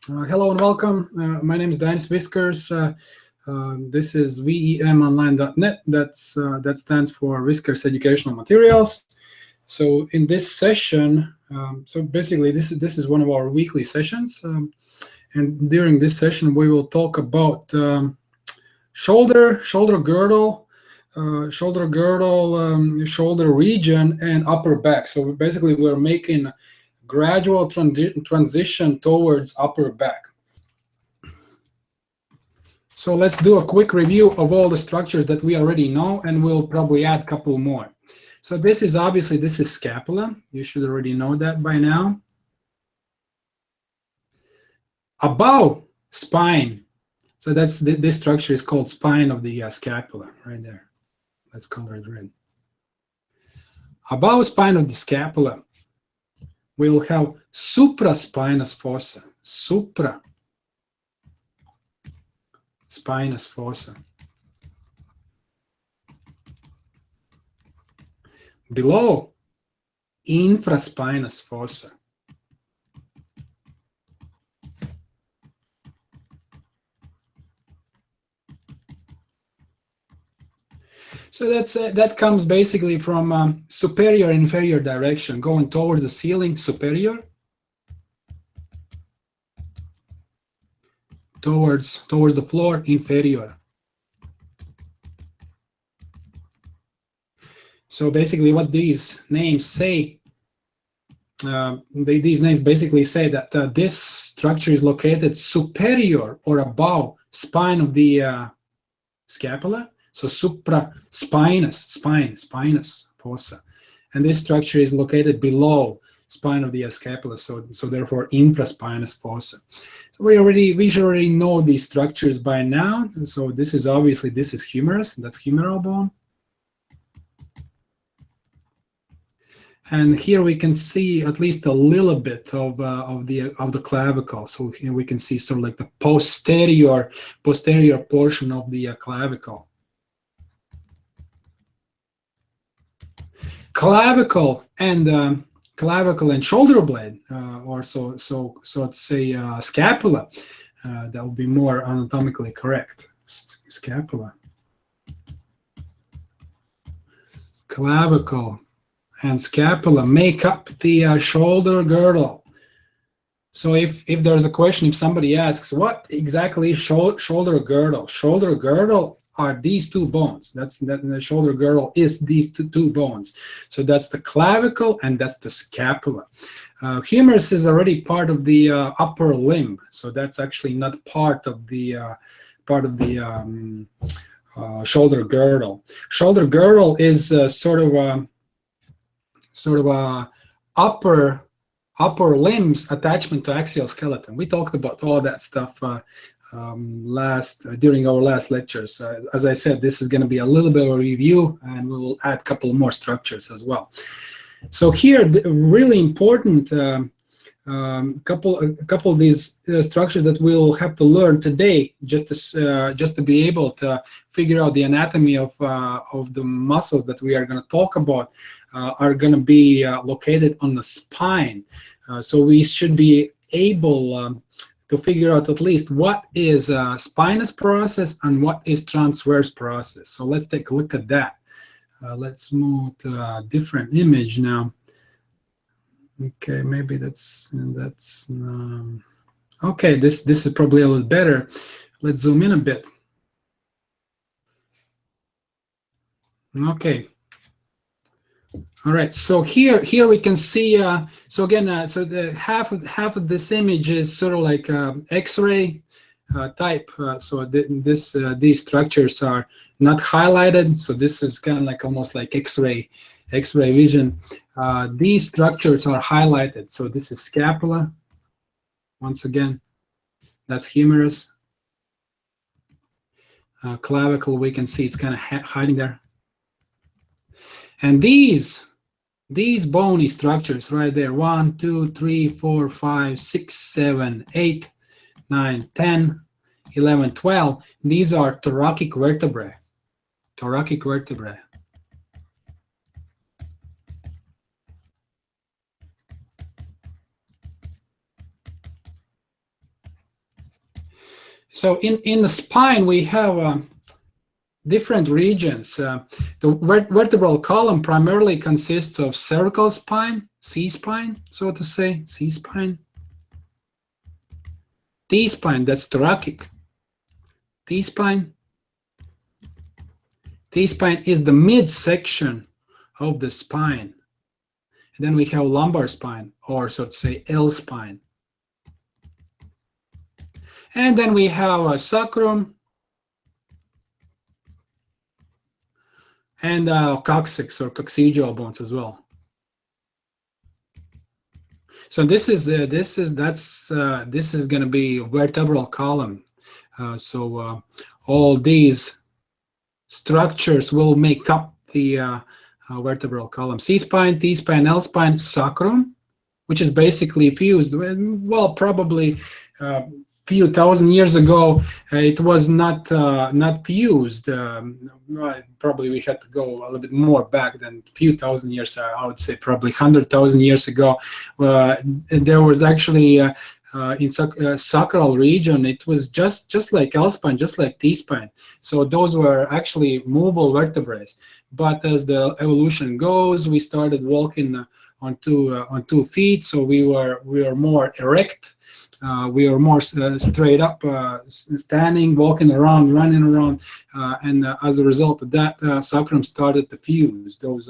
Hello and welcome. My name is Danis Viskers. This is vemonline.net. That stands for Viskers Educational Materials. So in this session, so basically this is one of our weekly sessions, and during this session we will talk about shoulder girdle, shoulder region, and upper back. So basically we're making gradual transition towards upper back. So let's do a quick review of all the structures that we already know, and we'll probably add a couple more. So this is scapula. You should already know that by now. Above spine. So that's this structure is called spine of the scapula right there. Let's color it red. Above spine of the scapula, we will have supraspinous fossa. Supraspinous fossa. Below, infraspinous fossa. So that comes basically from superior inferior direction, going towards the ceiling superior, towards the floor inferior. So basically what these names say, these names basically say that this structure is located superior or above spine of the scapula. So spinous fossa, and this structure is located below spine of the scapula. So therefore infraspinous fossa. So we should already know these structures by now. And so this is humerus. That's humeral bone. And here we can see at least a little bit of the clavicle. So here we can see sort of like the posterior portion of the clavicle. Clavicle and shoulder blade, or so let's say scapula. That would be more anatomically correct. Scapula, clavicle, and scapula make up the shoulder girdle. So if there's a question, if somebody asks what exactly is shoulder girdle, shoulder girdle are these two bones. The shoulder girdle is these two bones. So that's the clavicle and that's the scapula. Humerus is already part of the upper limb, so that's actually not part of the shoulder girdle. Shoulder girdle is sort of a upper limbs attachment to axial skeleton. We talked about all that stuff during our last lectures. As I said, this is going to be a little bit of a review, and we will add a couple more structures as well. So here, really important couple of these structures that we'll have to learn today, just to be able to figure out the anatomy of the muscles that we are going to talk about, are going to be located on the spine. So we should be able to figure out at least what is a spinous process and what is transverse process. So let's take a look at that. Let's move to a different image now. Okay, maybe that's okay. This is probably a little better. Let's zoom in a bit. Okay. All right, so here we can see. So again, so the half of this image is sort of like X-ray type. So these structures are not highlighted. So this is kind of like almost like X-ray vision. These structures are highlighted. So this is scapula. Once again, that's humerus. Clavicle, we can see it's kind of hiding there. And these bony structures right there, 1, 2, 3, 4, 5, 6, 7, 8, 9, 10, 11, 12. These are thoracic vertebrae. So in the spine, we have different regions. The vertebral column primarily consists of cervical spine, C-spine, so to say, C-spine. T-spine, that's thoracic. T-spine. T-spine is the midsection of the spine. And then we have lumbar spine, or so to say, L-spine. And then we have a sacrum and coccyx or coccygeal bones as well. So this is going to be vertebral column. All these structures will make up the vertebral column. C-spine, T-spine, L-spine, sacrum, which is basically fused. Well, probably few thousand years ago, it was not fused. Probably we had to go a little bit more back than a few thousand years. I would say probably 100,000 years ago. There was actually in sacral region, it was just like L-spine, just like T-spine. So those were actually movable vertebrae. But as the evolution goes, we started walking on two feet, so we were more erect. We were more straight up, standing, walking around, running around, and as a result of that, sacrum started to fuse. Those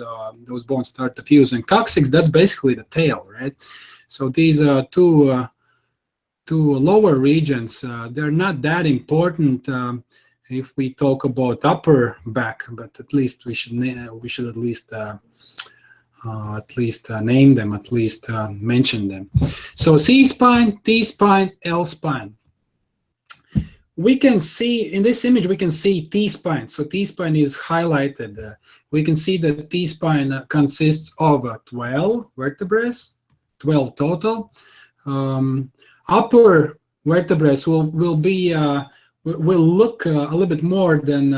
bones start to fuse, and coccyx, that's basically the tail, right? So these two lower regions, they're not that important if we talk about upper back, but at least we should at least name them, at least mention them. So C-spine, T-spine, L-spine. We can see, in this image, we can see T-spine. So T-spine is highlighted. We can see that T-spine consists of 12 vertebrae, 12 total. Upper vertebrae will look a little bit more than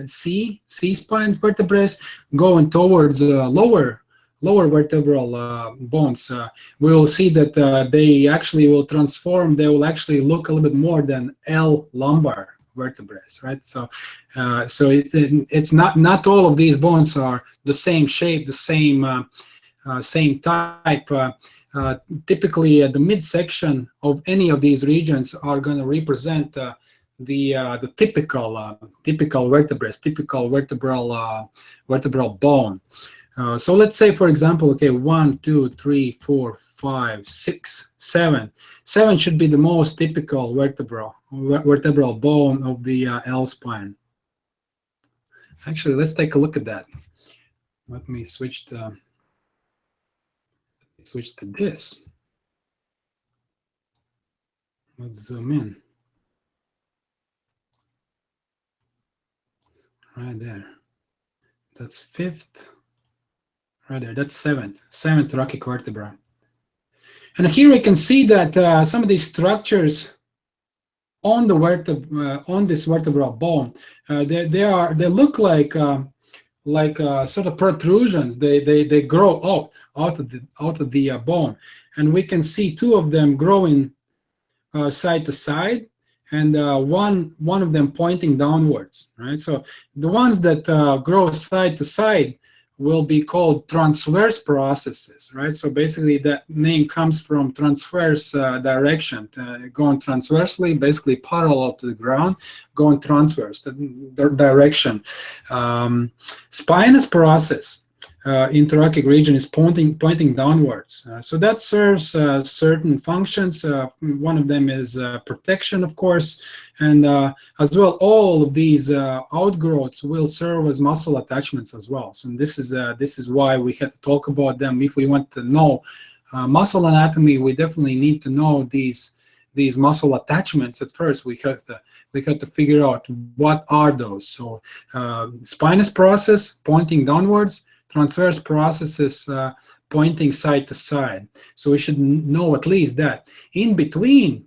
C-spine vertebrae, going towards lower vertebral bones. We will see that they actually will transform. They will actually look a little bit more than L lumbar vertebrae, right? So it's not all of these bones are the same shape, the same type. Typically, the midsection of any of these regions are going to represent the typical vertebrae, typical vertebral bone. So let's say, for example, okay, 1, 2, 3, 4, 5, 6, 7. 7 should be the most typical vertebral bone of the L spine. Actually, let's take a look at that. Let me switch to this. Let's zoom in. Right there. That's 5th. Right there. That's 7th thoracic vertebra. And here we can see that some of these structures on the on this vertebral bone, they look like sort of protrusions. They grow out of the bone, and we can see 2 of them growing side to side, and one of them pointing downwards, right? So the ones that grow side to side will be called transverse processes, right? So basically that name comes from transverse direction, going transversely, basically parallel to the ground, going transverse, the direction. Spinous process in thoracic region is pointing downwards. So that serves certain functions. One of them is protection, of course, and as well, all of these outgrowths will serve as muscle attachments as well. So this is why we had to talk about them. If we want to know muscle anatomy, we definitely need to know these muscle attachments. At first, we had to figure out what are those. So spinous process pointing downwards, transverse processes pointing side to side. So we should know at least that. In between,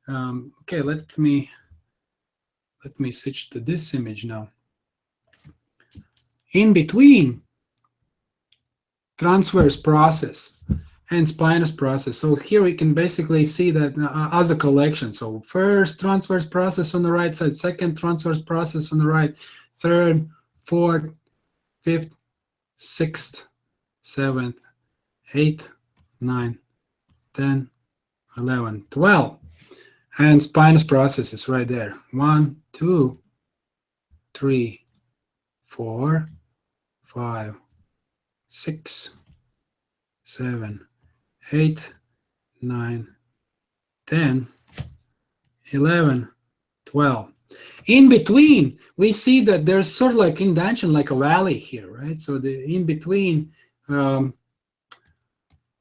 okay, let me switch to this image now. In between transverse process and spinous process. So here we can basically see that as a collection. So first transverse process on the right side, second transverse process on the right, third, fourth, fifth, sixth, seventh, 8, 9, 10, 11, 12. And spinous processes right there. 1, 2, 3, 4, 5, 6, 7, 8, 9, 10, 11, 12. In between, we see that there's sort of like indentation, like a valley here, right? So the in between,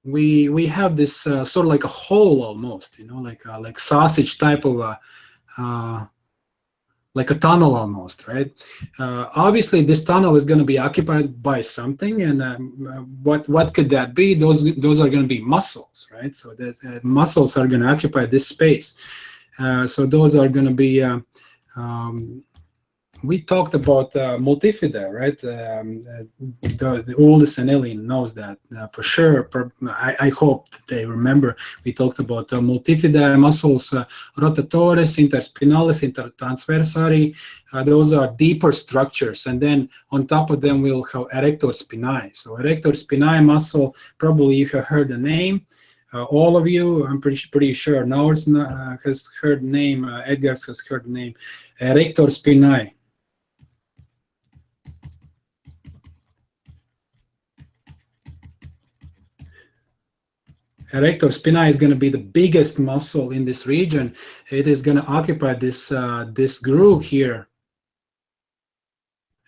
we have this sort of like a hole almost, like sausage type of like a tunnel almost, right? Obviously, this tunnel is going to be occupied by something, and what could that be? Those are going to be muscles, right? So that muscles are going to occupy this space. So those are going to be. We talked about multifida, right? The oldest annelian knows that for sure. I hope that they remember. We talked about multifida muscles, rotatores, interspinalis, intertransversari. Those are deeper structures, and then on top of them we'll have erector spinae. So erector spinae muscle, probably you have heard the name. All of you, I'm pretty sure. Nowers has heard the name. Edgar's has heard the name. Erector spinae. Erector spinae is going to be the biggest muscle in this region. It is going to occupy this this groove here,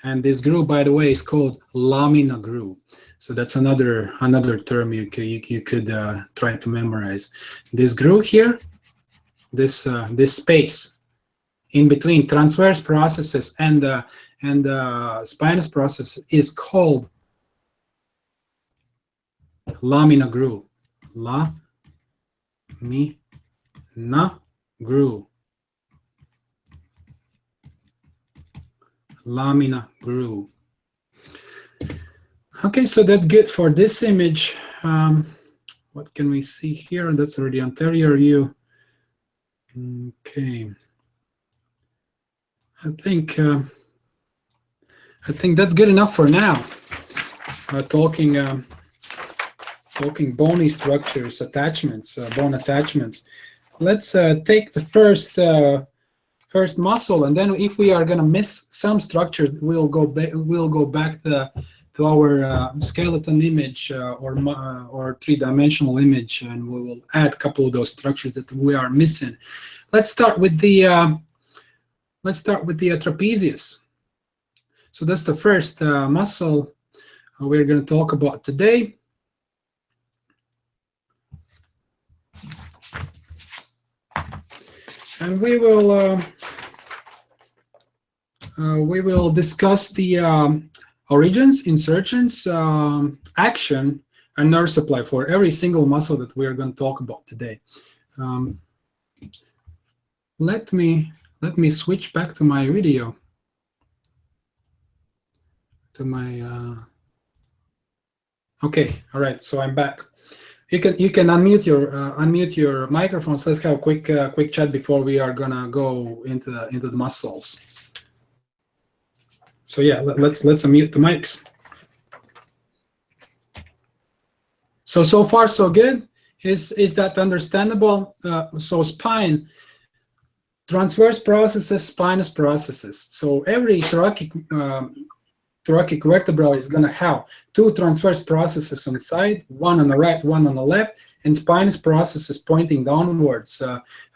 and this groove, by the way, is called lamina groove. So that's another term you could try to memorize. This groove here, this space in between transverse processes and spinous process is called lamina groove. Lamina groove. Lamina groove. Okay, so that's good for this image. What can we see here? That's already anterior view. Okay. I think that's good enough for now. Talking bony structures, attachments, bone attachments. Let's take the first muscle, and then if we are going to miss some structures, we'll go back to our skeleton image or three-dimensional image, and we will add a couple of those structures that we are missing. Let's start with the trapezius. So that's the first muscle we're going to talk about today. And we will discuss the origins, insertions, action, and nerve supply for every single muscle that we are going to talk about today. Let me switch back to my video. To my okay, all right. So I'm back. You can unmute your microphones. Let's have a quick chat before we are gonna go into the muscles. So yeah, let's unmute the mics. So far so good. Is that understandable? So spine, transverse processes, spinous processes. So every thoracic vertebra is going to have two transverse processes on the side, one on the right, one on the left, and spinous processes pointing downwards.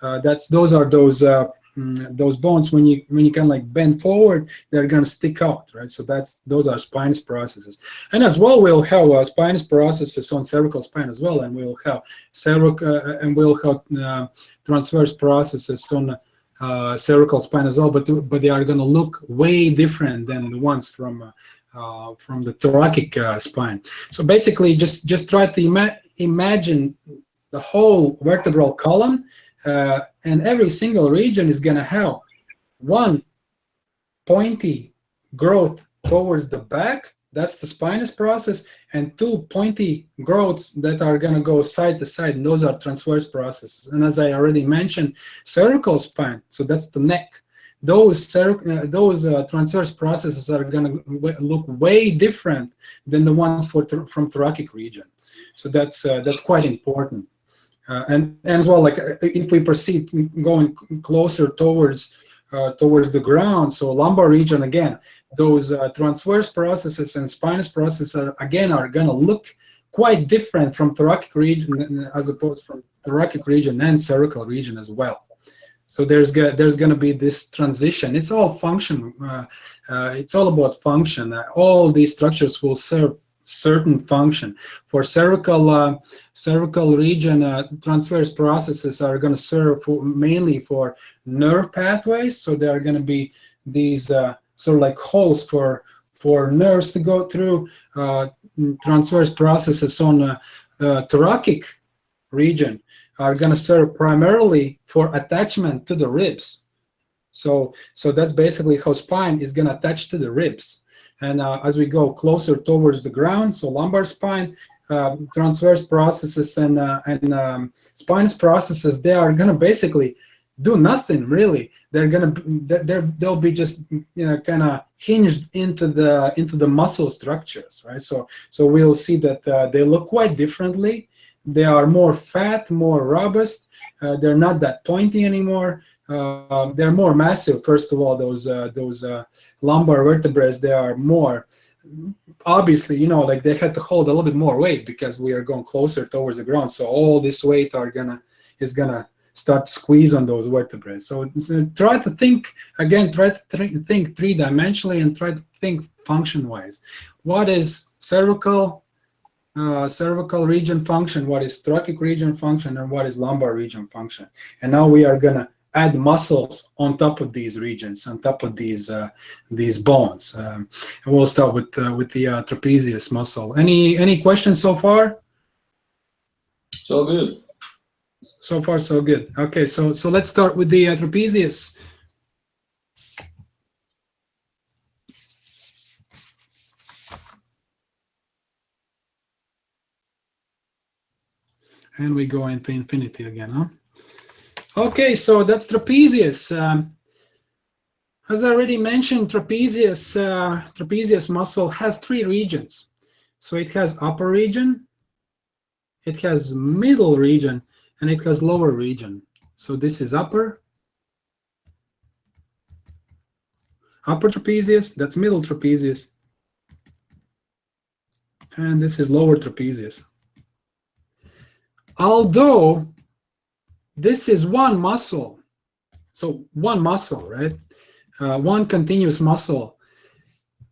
Those are those bones when you kind of like bend forward, they're going to stick out, right? So those are spinous processes. And as well, we'll have spinous processes on cervical spine as well, and we'll have transverse processes on cervical spine as well, but they are going to look way different than the ones from the thoracic spine. So basically, just try to imagine the whole vertebral column, and every single region is going to have one pointy growth towards the back, That's the spinous process, and two pointy growths that are going to go side to side, and those are transverse processes. And as I already mentioned, cervical spine, so that's the neck. Those transverse processes are going to look way different than the ones from thoracic region. So that's quite important. And as well, like if we proceed going closer towards the ground, so lumbar region again, those transverse processes and spinous processes are going to look quite different from thoracic region as opposed from thoracic region and cervical region as well. So there's going to be this transition. It's all function. It's all about function. All these structures will serve certain function. For cervical region, transverse processes are going to serve mainly for nerve pathways. So there are going to be these sort of like holes for nerves to go through. Transverse processes on thoracic region are going to serve primarily for attachment to the ribs. So that's basically how spine is going to attach to the ribs. And as we go closer towards the ground, so lumbar spine, transverse processes and spinous processes, they are going to basically do nothing really. They'll be just kind of hinged into the muscle structures, right? So we'll see that they look quite differently. They are more fat, more robust. They're not that pointy anymore. They're more massive. First of all, those lumbar vertebrae, they are more, obviously, like they had to hold a little bit more weight because we are going closer towards the ground. So all this weight is gonna start to squeeze on those vertebrae. So try to think again. Try to think three-dimensionally and try to think function-wise. What is cervical region function? What is thoracic region function? And what is lumbar region function? And now we are gonna add muscles on top of these regions, on top of these bones. And we'll start with the trapezius muscle. Any questions so far? So good. So far, so good. Okay, so let's start with the trapezius. And we go into infinity again, huh? Okay, so that's trapezius. As I already mentioned, trapezius muscle has three regions. So it has upper region, it has middle region, and it has lower region. So this is upper trapezius, that's middle trapezius, and this is lower trapezius. Although this is one muscle, so one muscle, right? One continuous muscle.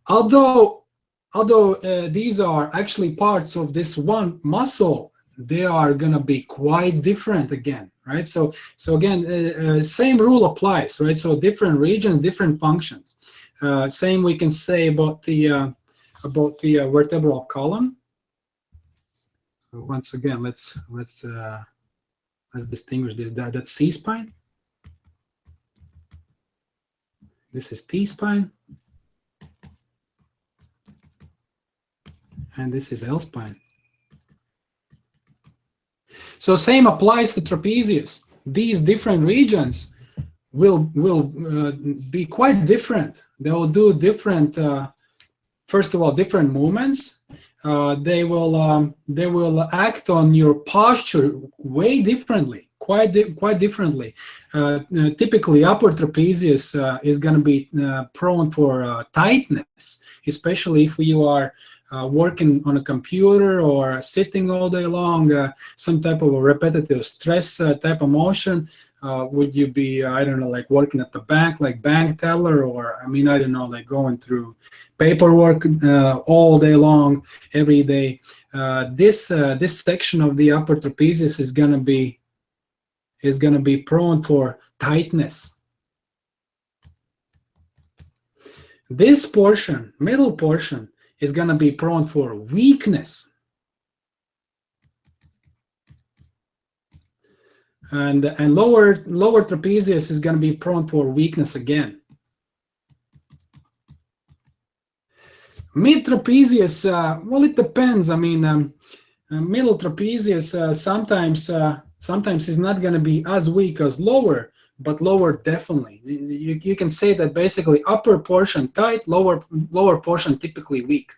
Although these are actually parts of this one muscle, they are going to be quite different again, right? So again, same rule applies, right? So different regions, different functions. Same we can say about the vertebral column. So once again, let's distinguish this. That's C spine. This is T spine. And this is L spine. So same applies to trapezius. These different regions will be quite different. They will do different, first of all, different movements. They will act on your posture way differently, quite differently. Typically, upper trapezius is going to be prone for tightness, especially if you are working on a computer or sitting all day long, some type of a repetitive stress type of motion. Would you be, I don't know, like working at the bank, like bank teller, or I mean, I don't know, like going through paperwork all day long, every day. This section of the upper trapezius is gonna be prone for tightness. This portion, middle portion, is going to be prone for weakness. And lower trapezius is going to be prone for weakness again. Mid trapezius, well, it depends. I mean, middle trapezius sometimes is not going to be as weak as lower, but lower definitely. You can say that basically upper portion tight, lower portion typically weak.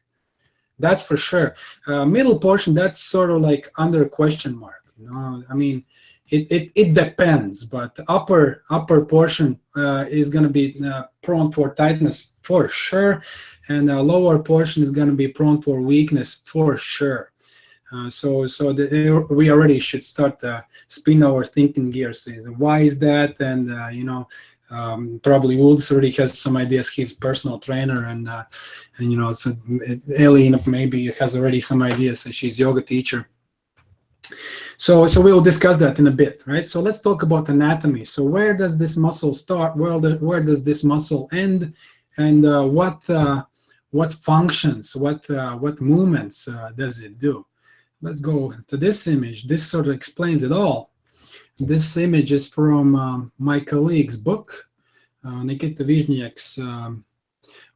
That's for sure. Middle portion, that's sort of like under question mark. You know, I mean, it depends, but upper portion is going to be prone for tightness for sure, and lower portion is going to be prone for weakness for sure. So we already should start spin our thinking gears. Why is that? And you know, probably Woods already has some ideas. He's personal trainer, and you know, so Ellie maybe has already some ideas. She's yoga teacher. So we will discuss that in a bit, right? So let's talk about anatomy. So where does this muscle start? Where does this muscle end? And what functions, what movements does it do? Let's go to this image. This sort of explains it all. This image is from my colleague's book, Nikita Vizhniak's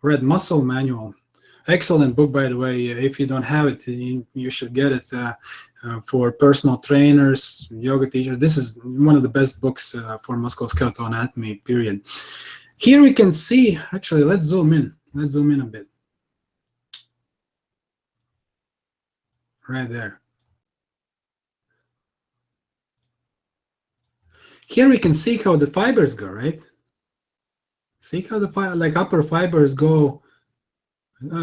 Red Muscle Manual. Excellent book, by the way. If you don't have it, you should get it for personal trainers, yoga teachers. This is one of the best books for musculoskeletal anatomy, period. Here we can see, actually, let's zoom in. Let's zoom in a bit. Right there. Here we can see how the fibers go, right? See how the upper fibers go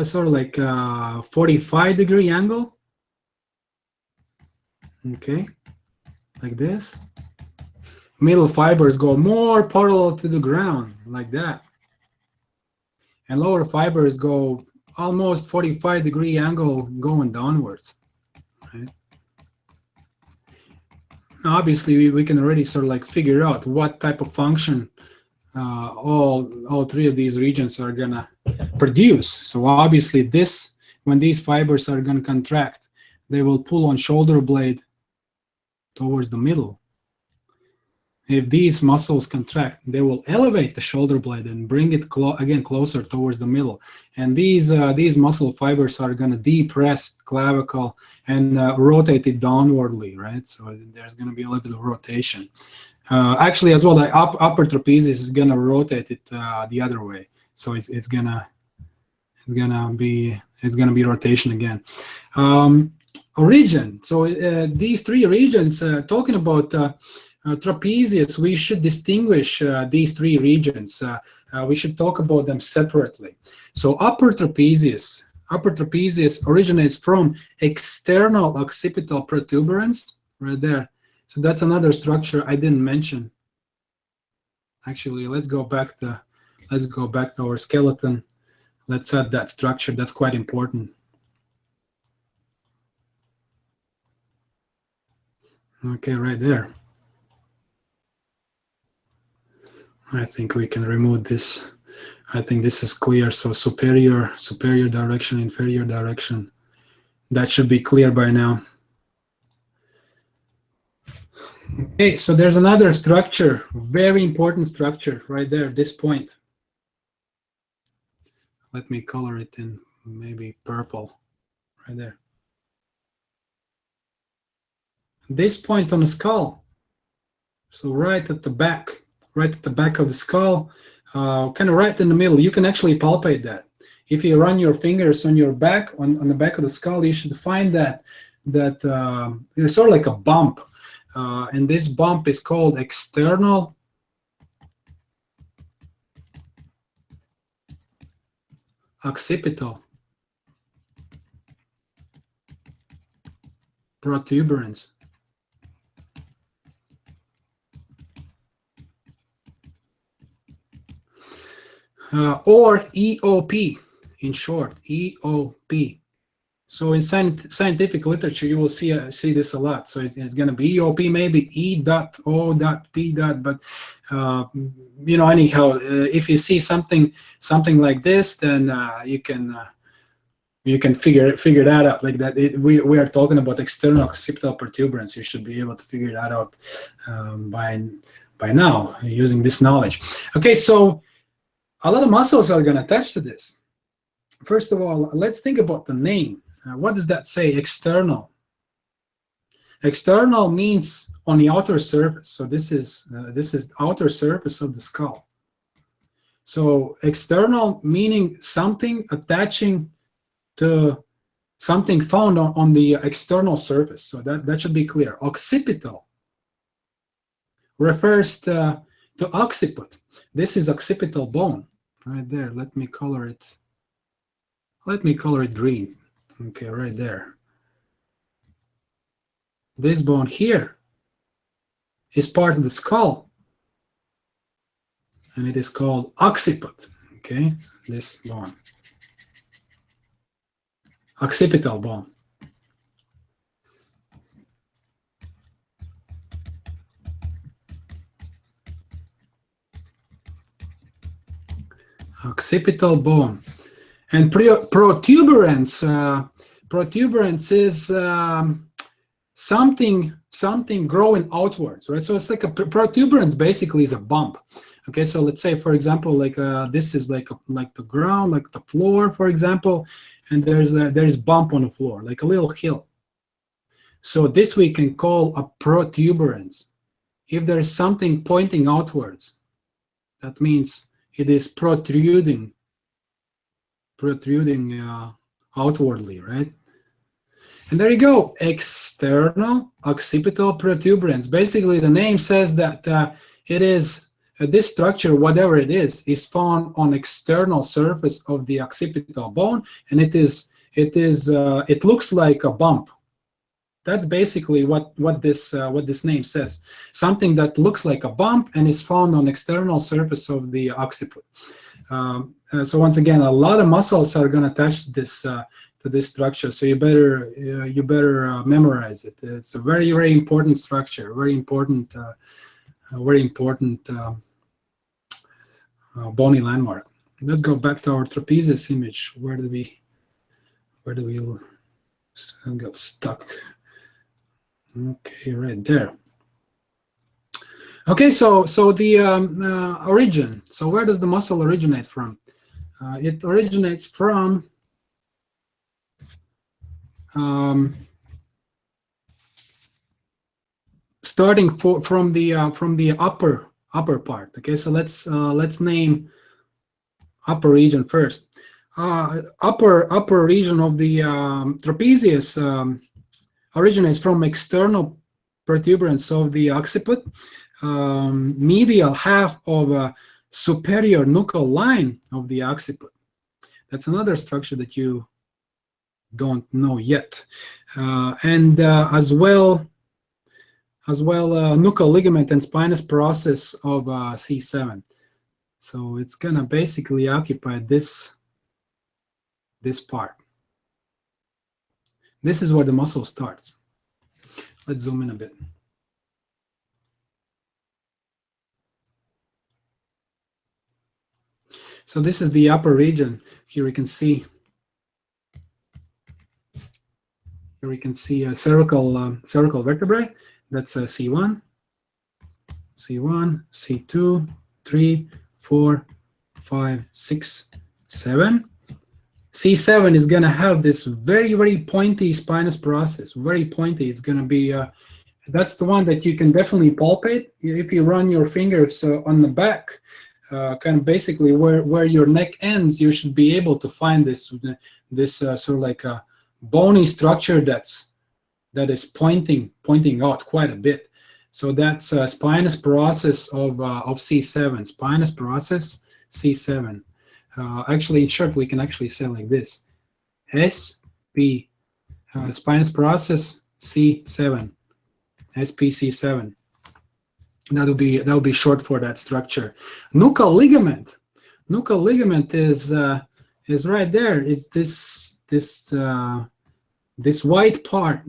sort of like 45-degree angle. Okay, like this. Middle fibers go more parallel to the ground, like that. And lower fibers go almost 45-degree angle going downwards. Right? Obviously, we can already sort of like figure out what type of function all three of these regions are gonna produce. So obviously, when these fibers are gonna contract, they will pull on shoulder blade towards the middle. If these muscles contract, they will elevate the shoulder blade and bring it again closer towards the middle. And these muscle fibers are going to depress clavicle and rotate it downwardly, right? So there's going to be a little bit of rotation. Actually, as well, the upper trapezius is going to rotate it the other way. So it's gonna be rotation again. Region. So these three regions. Talking about trapezius, we should distinguish these three regions. We should talk about them separately. So upper trapezius originates from external occipital protuberance, right there. So that's another structure I didn't mention. Actually, let's go back to our skeleton. Let's add that structure. That's quite important. Okay, right there. I think we can remove this. I think this is clear. So superior direction, inferior direction. That should be clear by now. Okay, so there's another structure, very important structure right there, this point. Let me color it in maybe purple, right there. This point on the skull. So right at the back of the skull, kind of right in the middle. You can actually palpate that. If you run your fingers on your back, on the back of the skull, you should find that it's sort of like a bump. And this bump is called external occipital protuberance. Or EOP, in short, EOP. So in scientific literature, you will see this a lot. So it's going to be EOP, maybe E.O.P. But you know, anyhow, if you see something like this, then you can figure that out. Like that, we are talking about external occipital protuberance. You should be able to figure that out by now using this knowledge. Okay, so a lot of muscles are going to attach to this. first of all, let's think about the name. What does that say? External. External means on the outer surface. So this is outer surface of the skull. So external meaning something attaching to something found on the external surface. So that should be clear. Occipital refers to occiput. This is occipital bone right there. Let me color it. Let me color it green. Okay, right there. This bone here is part of the skull, and it is called occiput. Okay, so this bone, occipital bone. Occipital bone. And protuberance. Protuberance is something growing outwards, right? So it's like a protuberance basically is a bump. Okay, so let's say, for example, like this is like the ground, like the floor, for example, and there's bump on the floor, like a little hill. So this we can call a protuberance. If there's something pointing outwards, that means it is protruding outwardly, right? And there you go, external occipital protuberance. Basically, the name says that it is this structure, whatever it is found on external surface of the occipital bone, and it looks like a bump. That's basically what this name says. Something that looks like a bump and is found on external surface of the occiput. So once again, a lot of muscles are going to attach to this structure, so you better memorize it. It's a very, very important structure, very important bony landmark. Let's go back to our trapezius image. Where do we got stuck? Okay, right there. Okay, so the origin. So where does the muscle originate from? It originates from starting from the upper part. Okay, so let's name upper region first. Upper region of the trapezius originates from external protuberance of the occiput, medial half of a superior nuchal line of the occiput. That's another structure that you don't know yet, and as well Nuchal Ligament and Spinous Process of C7. So it's gonna basically occupy this part. This is where the muscle starts. Let's zoom in a bit. So this is the upper region. Here we can see a cervical vertebrae. That's C1, C2, 3, 4, 5, 6, 7. C7 is going to have this very, very pointy spinous process, very pointy. It's going to be, that's the one that you can definitely palpate. If you run your fingers on the back, kind of basically where your neck ends, you should be able to find this sort of like a bony structure that is pointing out quite a bit. So that's spinous process of C7, spinous process C7. Actually, in short, we can actually say like this: SP, spinous process C7, SPC7. That'll be short for that structure. Nuchal ligament. Nuchal ligament is right there. It's this white part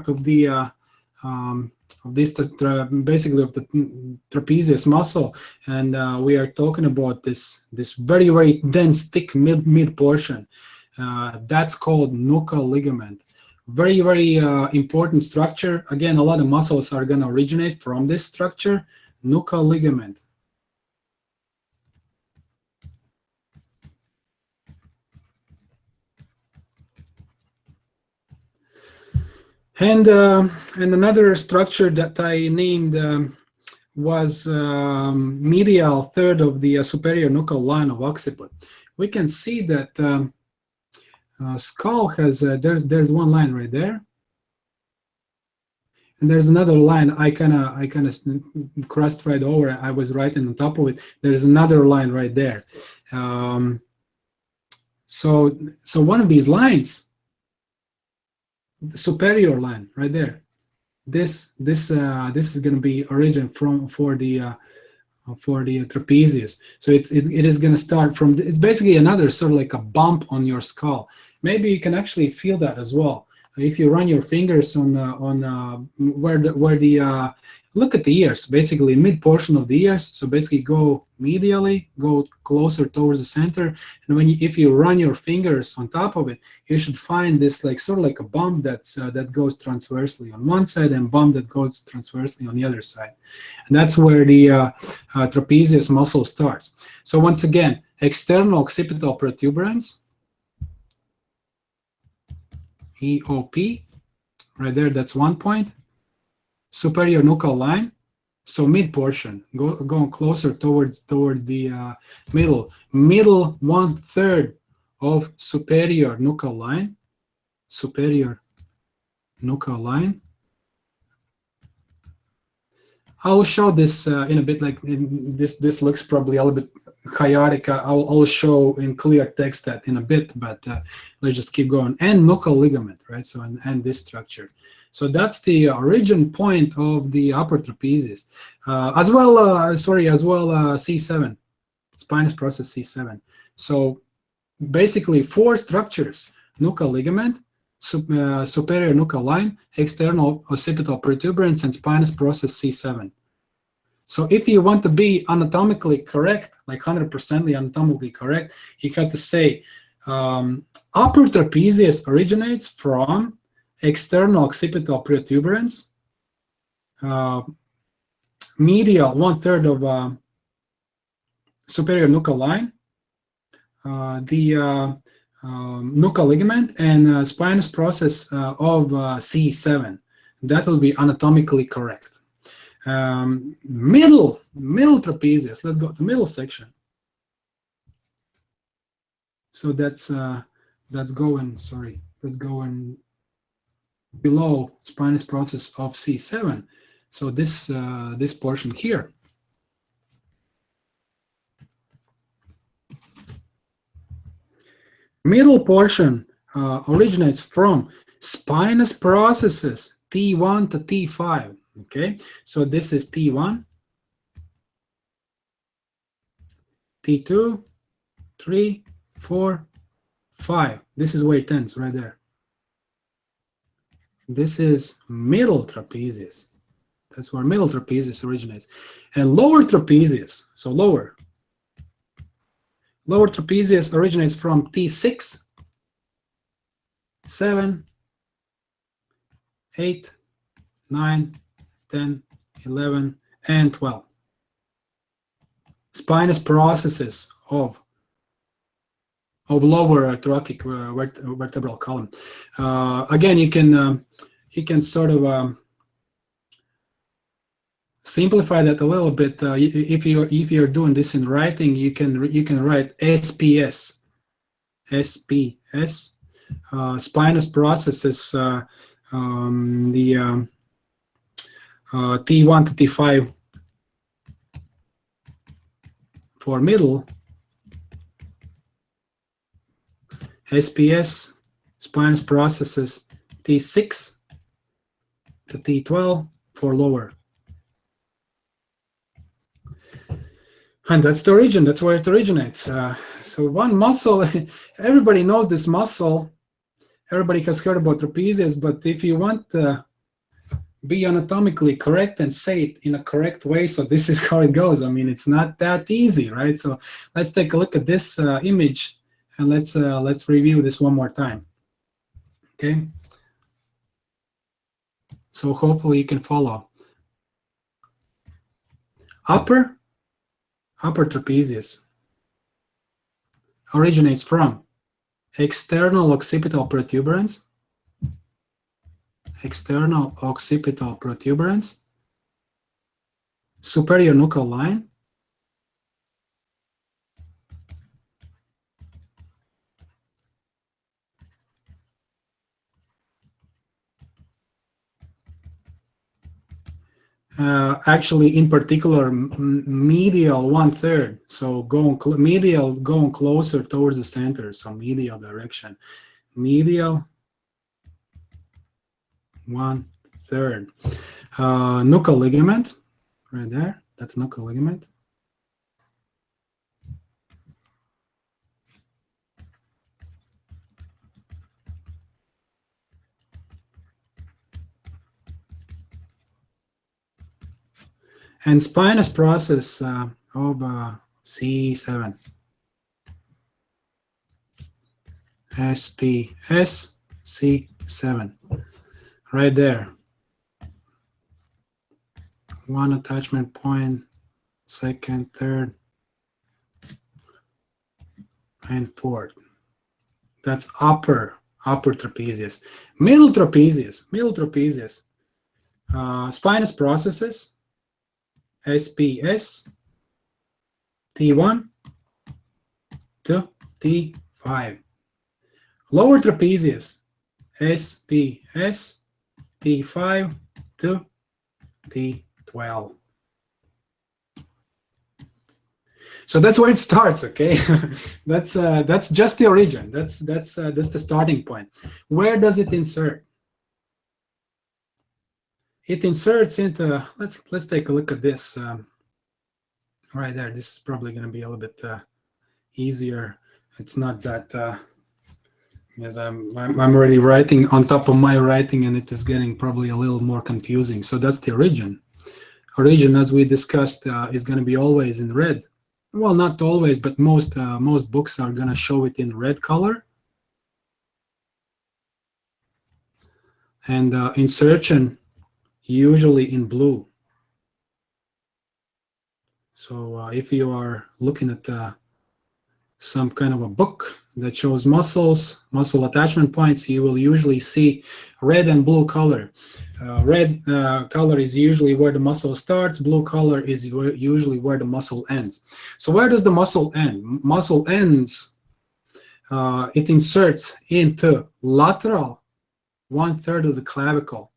of the basically of the trapezius muscle, and we are talking about this very, very dense, thick mid portion. That's called nuchal ligament. Very, very important structure. Again, a lot of muscles are going to originate from this structure, nuchal ligament. And another structure that I named was medial third of the superior nuchal line of occiput. We can see that skull has there's one line right there, and there's another line I kind of crossed right over. I was writing on top of it. There's another line right there. So one of these lines, the superior line right there, this is going to be origin for the trapezius. So it is going to start from, it's basically another sort of like a bump on your skull. Maybe you can actually feel that as well if you run your fingers on where the look at the ears, basically mid portion of the ears. So basically go medially, go closer towards the center, and if you run your fingers on top of it, you should find this like sort of like a bump that goes transversely on one side and bump that goes transversely on the other side, and that's where the trapezius muscle starts. So once again, external occipital protuberance, EOP, right there. That's one point. Superior nuchal line, so mid portion, going closer towards the middle 1/3 of superior nuchal line. Superior nuchal line. I'll show this in a bit. Like this looks probably a little bit chaotic. I'll show in clear text that in a bit, but let's just keep going. And Nuchal ligament, right? So and this structure. So that's the origin point of the upper trapezius, as well C7, spinous process C7. So basically 4 structures: Nuchal ligament, superior nuchal line, external occipital protuberance, and spinous process C7. So if you want to be anatomically correct, like 100% anatomically correct, you have to say upper trapezius originates from external occipital protuberance, medial 1/3 of superior nuchal line, the Nuchal ligament, and spinous process of C7. That will be anatomically correct. Middle trapezius. Let's go to middle section. So that's going. Sorry, that's going below spinous process of C7. So this portion here. Middle portion originates from spinous processes T1 to T5. Okay, so this is T1, T2, 3, 4, 5. This is where it ends, right there. This is middle trapezius. That's where middle trapezius originates. And lower trapezius, so lower trapezius originates from T6, 7, 8, 9, 10, 11, and 12. Spinous processes of lower thoracic vertebral column. Again, you can sort of simplify that a little bit. If you're doing this in writing, you can write SPS, spinous processes, the T1 to T5 for middle, SPS, spinous processes T6 to T12 for lower. And that's the origin, that's where it originates. So one muscle, everybody knows this muscle, everybody has heard about trapezius, but if you want to be anatomically correct and say it in a correct way, so this is how it goes. I mean, it's not that easy, right? So let's take a look at this image, and let's review this one more time. Okay. So hopefully you can follow. Upper trapezius originates from external occipital protuberance, external occipital protuberance, superior nuchal line, actually in particular medial 1/3, so medial going closer towards the center, so medial direction, medial 1/3. Nuchal ligament right there, that's nuchal ligament. And spinous process of C7. SPS C7. Right there. One attachment point, second, third, and fourth. That's upper trapezius. Middle trapezius. Spinous processes. SPS T1 to T5. Lower trapezius SPS T5 to T12. So that's where it starts, okay? That's just the origin. That's the starting point. Where does it insert? It inserts into, let's take a look at this right there. This is probably going to be a little bit easier. It's not that because I'm already writing on top of my writing, and it is getting probably a little more confusing. So that's the origin. Origin, as we discussed, is going to be always in red. Well, not always, but most books are going to show it in red color. And insertion usually in blue. So if you are looking at some kind of a book that shows muscle attachment points, you will usually see red and blue color. Red color is usually where the muscle starts. Blue color is usually where the muscle ends. So where does the muscle end? Muscle ends, it inserts into lateral 1/3 of the clavicle.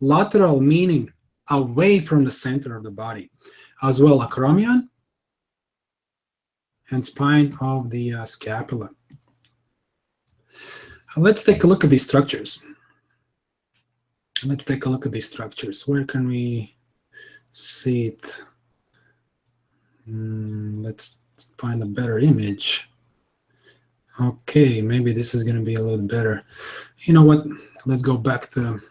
Lateral meaning away from the center of the body. As well, acromion and spine of the scapula. Let's take a look at these structures. Where can we see it? Let's find a better image. Okay, maybe this is going to be a little better. You know what? Let's go back to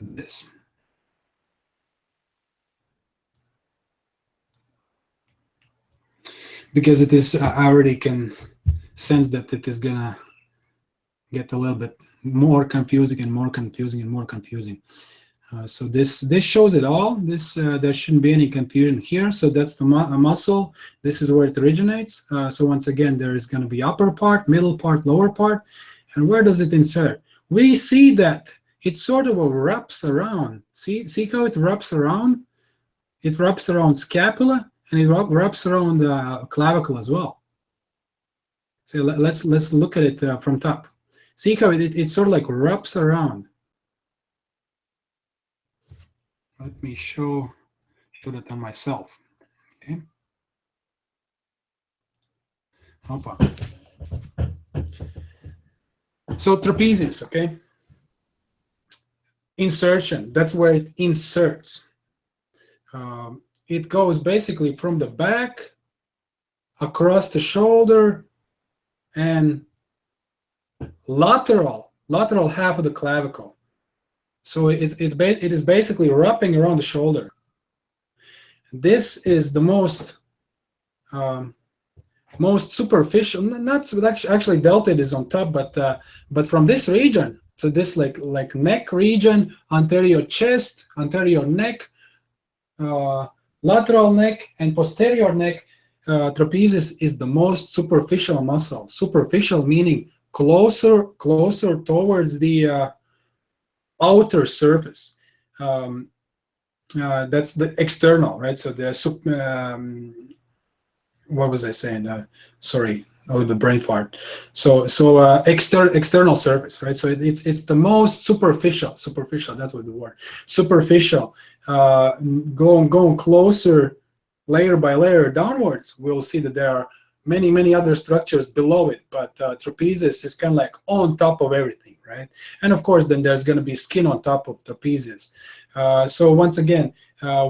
this. Because it is, I already can sense that it is gonna get a little bit more confusing and more confusing. So this shows it all. There shouldn't be any confusion here. So that's the muscle. This is where it originates. So once again, there is going to be upper part, middle part, lower part. And where does it insert? We see that it sort of wraps around. See how it wraps around? It wraps around scapula, and it wraps around the clavicle as well. So let's look at it from top. See how it sort of like wraps around. Let me show that on myself. Okay. Opa. So trapezius, okay. Insertion, that's where it inserts. It goes basically from the back across the shoulder and lateral half of the clavicle. So it is basically wrapping around the shoulder. This is the most superficial. Not actually deltoid is on top, but from this region, so this like neck region, anterior chest, anterior neck, lateral neck, and posterior neck, trapezius is the most superficial muscle. Superficial meaning closer towards the outer surface. That's the external, right? So the what was I saying? Sorry, a little bit brain fart. So external surface, right? So it's the most superficial. That was the word. Superficial. Going closer, layer by layer downwards, we'll see that there are many other structures below it, but trapezius is kind of like on top of everything, right? And of course, then there's going to be skin on top of trapezius. So once again,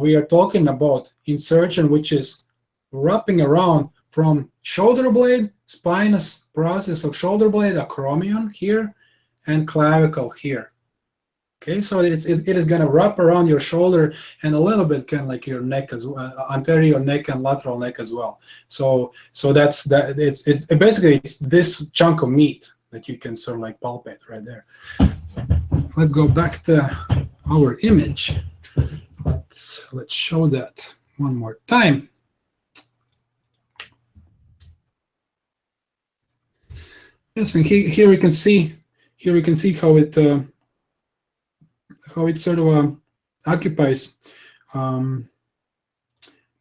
we are talking about insertion, which is wrapping around from shoulder blade, spinous process of shoulder blade, acromion here, and clavicle here. Okay, so it is going to wrap around your shoulder and a little bit kind of like your neck as well, anterior neck and lateral neck as well. So that's that. It's basically it's this chunk of meat that you can sort of like palpate right there. Let's go back to our image. Let's show that one more time. Yes, and here we can see how it sort of occupies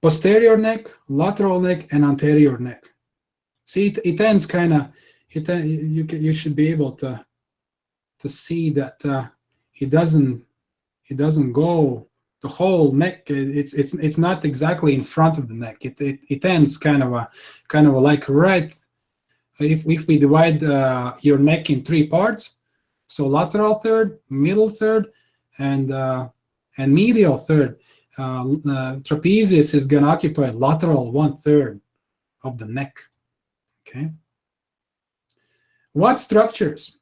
posterior neck, lateral neck, and anterior neck. See, it ends kind of. You should be able to see that it doesn't go the whole neck. It's not exactly in front of the neck. It ends kind of like right. If we divide your neck in three parts, so lateral third, middle third, and medial third, trapezius is going to occupy lateral 1/3 of the neck. Okay. What structures?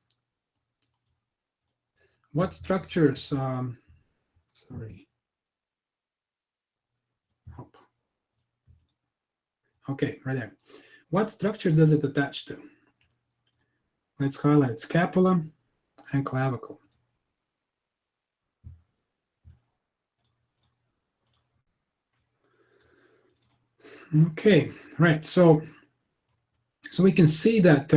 Sorry. Okay, right there. What structure does it attach to? Let's highlight scapula and clavicle. Okay, right. So we can see that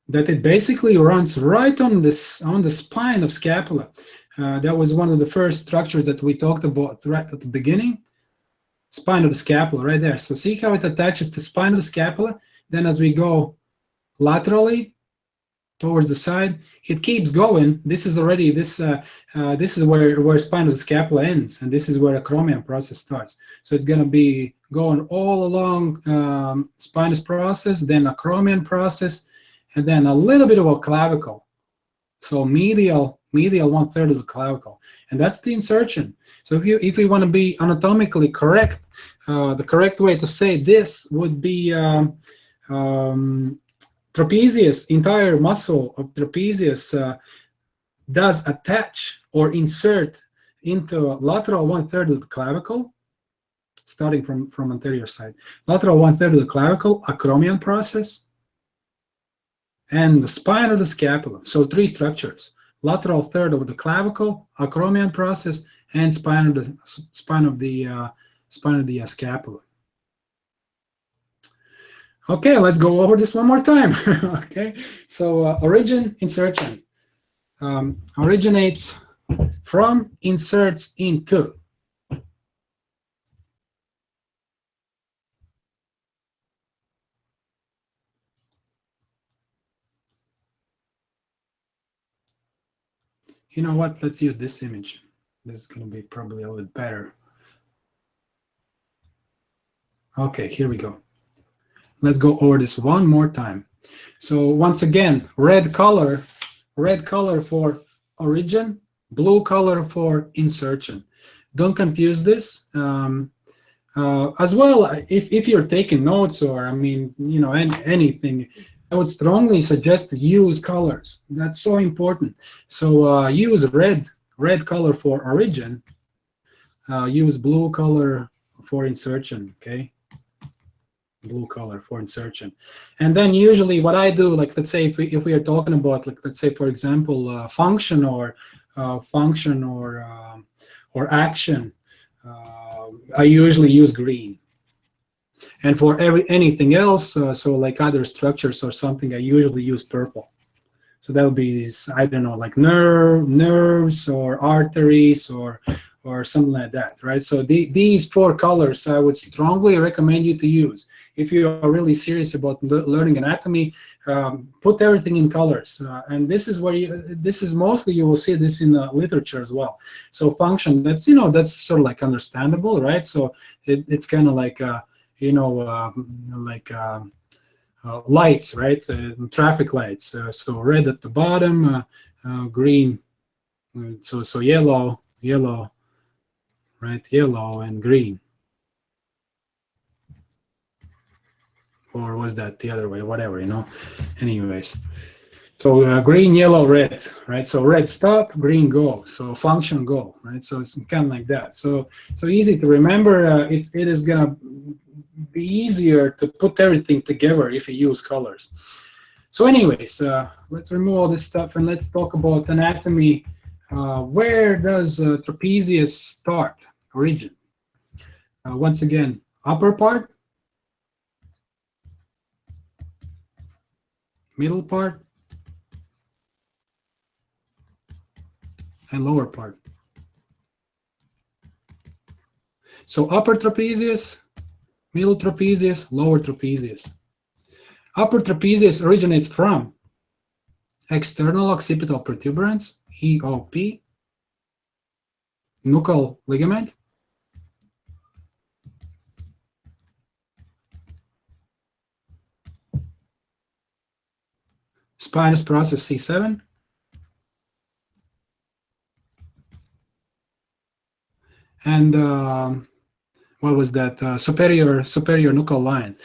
that it basically runs right on the spine of scapula. That was one of the first structures that we talked about right at the beginning. Spine of the scapula, right there. So see how it attaches to spine of the scapula. Then as we go laterally towards the side, it keeps going. This is already this is where spine of the scapula ends, and this is where acromion process starts. So it's going to be going all along spinous process, then acromion process, and then a little bit of a clavicle. So medial 1/3 of the clavicle, and that's the insertion. So if we want to be anatomically correct, the correct way to say this would be trapezius, entire muscle of trapezius does attach or insert into lateral 1/3 of the clavicle, starting from anterior side. Lateral 1/3 of the clavicle, acromion process, and the spine of the scapula. So three structures: lateral third of the clavicle, acromion process, and spine of the scapula. Okay, let's go over this one more time. Okay, so origin, insertion originates from, inserts into. You know what? Let's use this image. This is going to be probably a little bit better. Okay, here we go. Let's go over this one more time. So once again, red color for origin, blue color for insertion. Don't confuse this. As well, if you're taking notes, or I mean, you know, anything, I would strongly suggest to use colors. That's so important. So use red color for origin. Use blue color for insertion. Okay, blue color for insertion. And then usually what I do, like let's say if we are talking about, like let's say for example function or action, I usually use green. And for anything else, so like other structures or something, I usually use purple. So that would be, I don't know, like nerves or arteries or something like that, right? So these 4 colors I would strongly recommend you to use. If you are really serious about learning anatomy, put everything in colors. And this is where this is mostly, you will see this in the literature as well. So function, that's, that's sort of like understandable, right? So it's kind of like, lights, right? Traffic lights. So red at the bottom, green. So yellow, right? Yellow and green. Or was that the other way? Whatever, Anyways. So green, yellow, red, right? So red stop, green go. So function go, right? So it's kind of like that. So easy to remember. It is gonna be easier to put everything together if you use colors. So anyways, let's remove all this stuff and let's talk about anatomy. Where does trapezius start, origin? Once again, upper part, middle part, and lower part. So upper trapezius, middle trapezius, lower trapezius. Upper trapezius originates from external occipital protuberance, EOP, Nuchal Ligament, Spinous Process C7, and what was that? Superior nuchal line.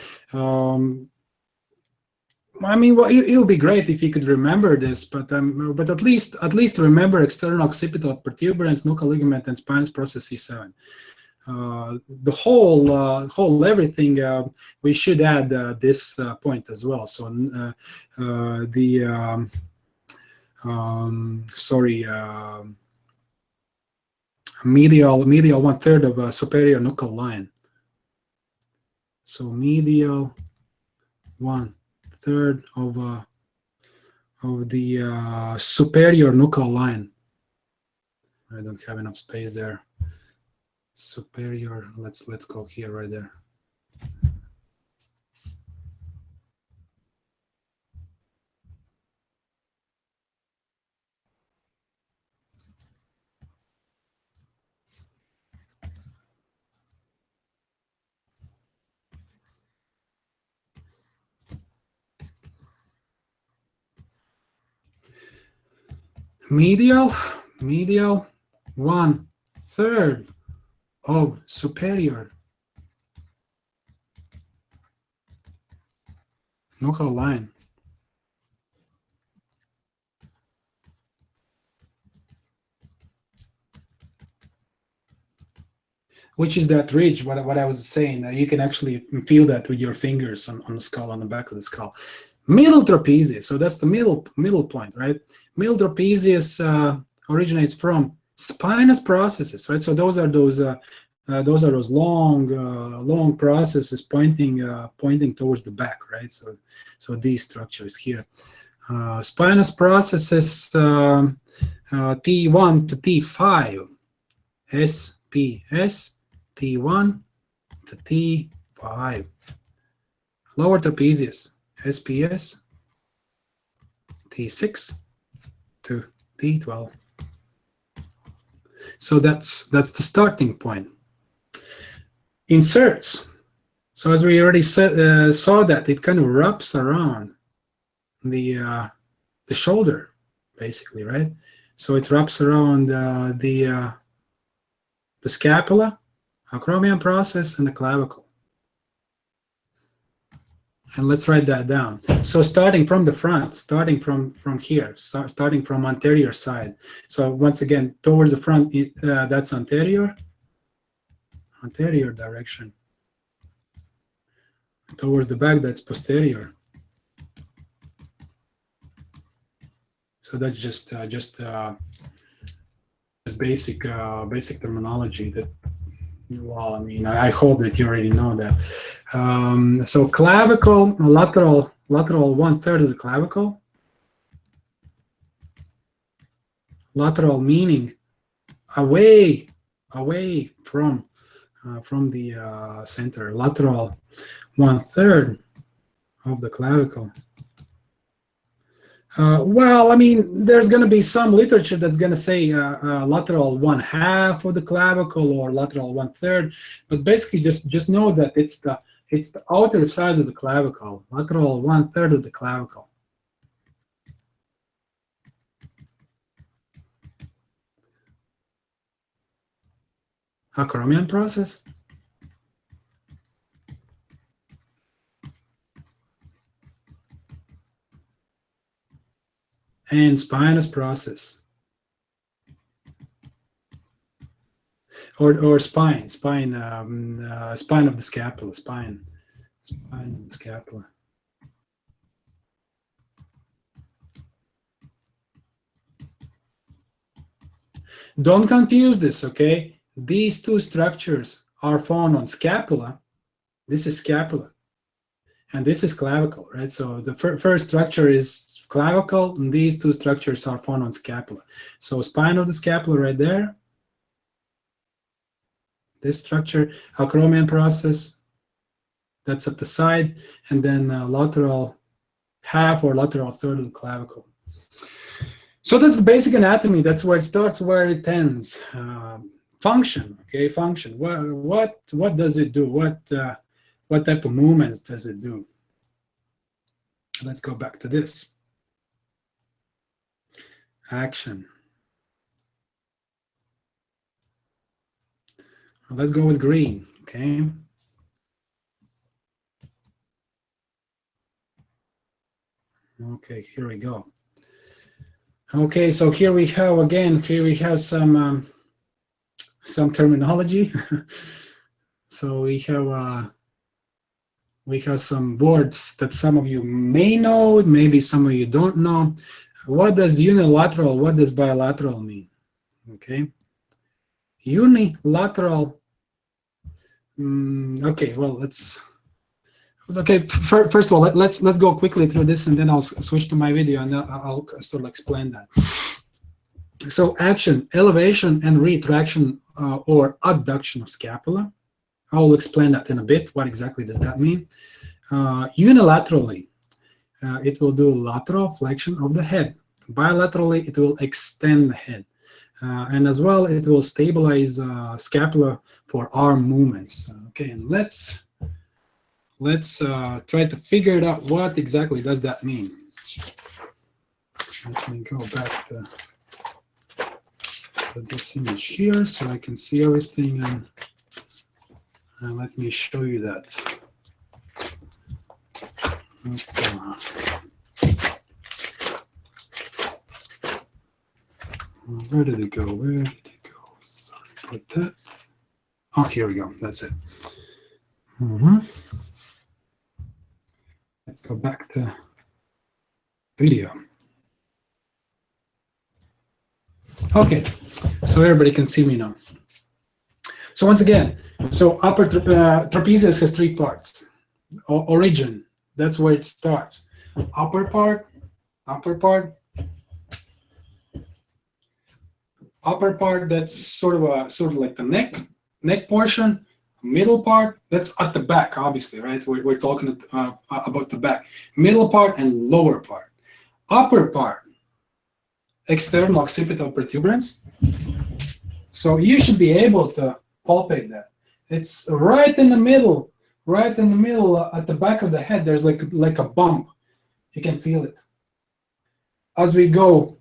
I mean, well, it would be great if you could remember this, but at least remember external occipital protuberance, Nuchal Ligament, and Spinous Process C7. The whole everything, we should add this point as well. So medial 1/3 of a superior nuchal line. So medial 1/3 of the superior nuchal line. I don't have enough space there. Superior. Let's go here, right there. Medial 1/3 of superior nuchal line. Which is that ridge, what I was saying. You can actually feel that with your fingers on the skull, on the back of the skull. Middle trapezius, so that's the middle point, right? Middle trapezius originates from spinous processes, right? So those are those long processes pointing towards the back, right? So these structures here, spinous processes T1 to T5, SPS, T1 to T5. Lower trapezius, SPS, T6 to T12. So that's the starting point. Inserts. So as we already saw that it kind of wraps around the shoulder, basically, right? So it wraps around the scapula, acromion process, and the clavicle. And let's write that down. So starting from the front, starting from here, starting from anterior side. So once again, towards the front, that's anterior direction. Towards the back, that's posterior. So that's just basic terminology that Well, I mean, I hope that you already know that. So clavicle, lateral 1/3 of the clavicle. Lateral meaning away from the center. Lateral 1/3 of the clavicle. Well, I mean, there's going to be some literature that's going to say lateral 1/2 of the clavicle or lateral 1/3, but basically just know that it's the outer side of the clavicle, lateral 1/3 of the clavicle. Acromion process. And spinous process, or spine of the scapula, spine of the scapula. Don't confuse this, okay? These two structures are found on scapula. This is scapula, and this is clavicle, right? So the first structure is clavicle, and these two structures are found on scapula. So spine of the scapula right there. This structure, acromion process, that's at the side, and then lateral 1/2 or lateral 1/3 of the clavicle. So that's the basic anatomy. That's where it starts, where it ends. Function, okay, function. What does it do? What type of movements does it do? Let's go back to this. Action. Let's go with green, okay? Okay, here we go. Okay, so here we have some terminology. So we have some words that some of you may know, maybe some of you don't know. What does unilateral, what does bilateral mean? Okay. Unilateral. Okay, well, first of all, let's go quickly through this, and then I'll switch to my video, and I'll sort of explain that. So action, elevation and retraction or abduction of scapula. I will explain that in a bit. What exactly does that mean? Unilaterally, it will do lateral flexion of the head. Bilaterally, it will extend the head. And as well, it will stabilize scapula for arm movements. Okay, and let's try to figure it out. What exactly does that mean? Let me go back to this image here so I can see everything, and let me show you that. Okay. Where did it go? Sorry about that. Oh, here we go. That's it. Let's go back to video. Okay, so everybody can see me now. So once again, so upper trapezius has 3 parts. Origin, that's where it starts. Upper part, that's sort of like the neck portion. Middle part, that's at the back, obviously, right? We're talking about the back. Middle part and lower part. Upper part, external occipital protuberance. So you should be able to palpate that. It's right in the middle at the back of the head. There's like a bump. You can feel it. As we go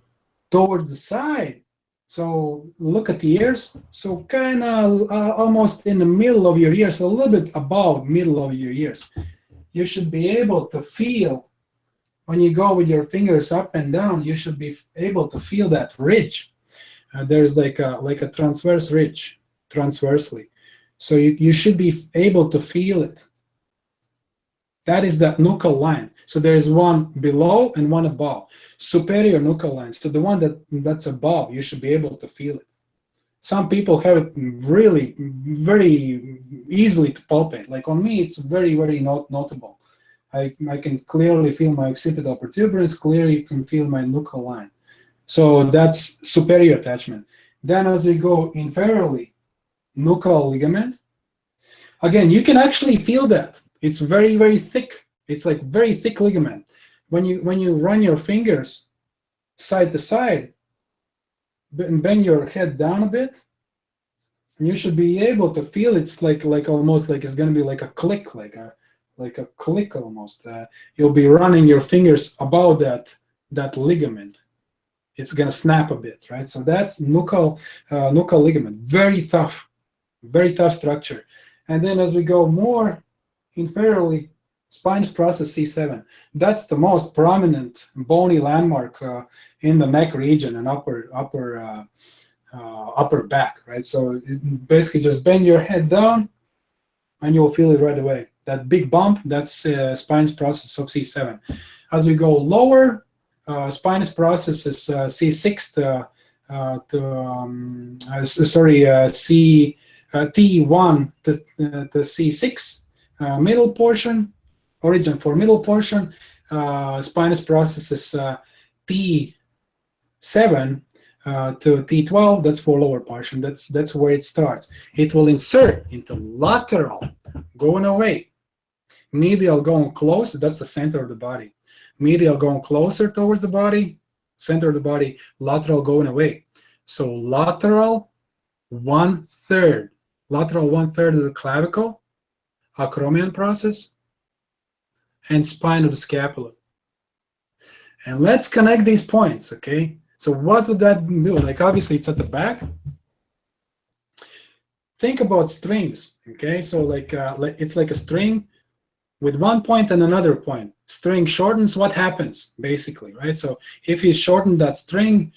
towards the side, so look at the ears. So kind of almost in the middle of your ears, a little bit above middle of your ears. You should be able to feel, when you go with your fingers up and down, you should be able to feel that ridge. There's like a transverse ridge, transversely. So you should be able to feel it. That is that nuchal line. So there's one below and one above. Superior nuchal line. So the one that's above, you should be able to feel it. Some people have it really very easily to palpate. Like on me, it's very, very notable. I can clearly feel my occipital protuberance, clearly can feel my nuchal line. So that's superior attachment. Then as we go inferiorly, nuchal ligament. Again, you can actually feel that. It's very, very thick. It's like very thick ligament. When you run your fingers side to side, and bend your head down a bit, and you should be able to feel it's like almost like it's going to be like a click, like a click almost. You'll be running your fingers about that ligament. It's going to snap a bit, right? So that's nuchal ligament. Very tough structure. And then as we go more inferiorly, spinous process C7. That's the most prominent bony landmark in the neck region and upper back, right? So basically just bend your head down and you'll feel it right away. That big bump, that's spinous process of C7. As we go lower, spinous process is C6 T1 to C6, middle portion, origin for middle portion. Spinous process is T7 to T12, that's for lower portion. That's where it starts. It will insert into lateral, going away. Medial going closer, that's the center of the body. Medial going closer towards the body, center of the body, lateral going away. So lateral 1/3. Lateral 1/3 of the clavicle, acromion process, and spine of the scapula. And let's connect these points, okay? So what would that do? Like obviously it's at the back. Think about strings, okay? So like it's like a string with one point and another point. String shortens, what happens basically, right? So if you shorten that string,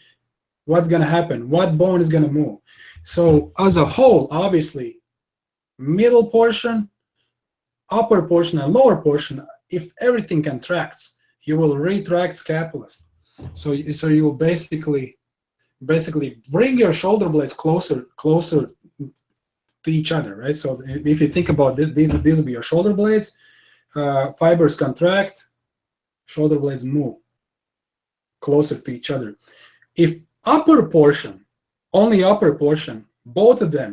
what's going to happen? What bone is going to move? So as a whole, obviously, middle portion, upper portion, and lower portion, if everything contracts, you will retract scapulas. So you will basically bring your shoulder blades closer to each other, right? So if you think about this, these will be your shoulder blades. Fibers contract, shoulder blades move closer to each other. If upper portion, only upper portion, both of them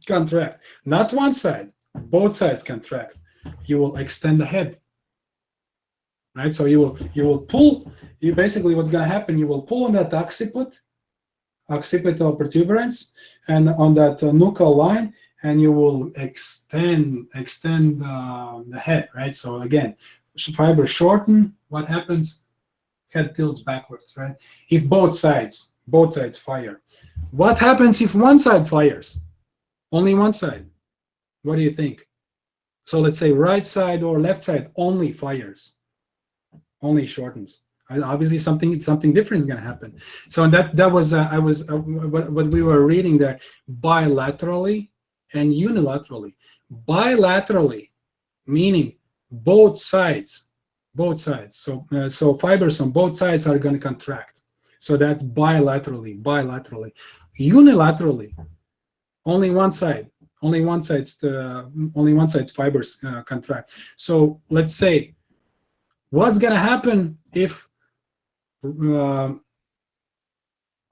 contract, not one side, both sides contract, you will extend the head, right? So you will pull. You basically what's going to happen? You will pull on that occiput, occipital protuberance, and on that nuchal line, and you will extend the head, right? So again, fibers shorten. What happens? Head tilts backwards, right? If both sides fire. What happens if one side fires? Only one side. What do you think? So let's say right side or left side only fires, only shortens. Obviously, something different is going to happen. So that was what we were reading there, bilaterally and unilaterally. Bilaterally, meaning both sides. So fibers on both sides are going to contract. So that's bilaterally. Unilaterally, only one side's fibers contract. So let's say, what's going to happen if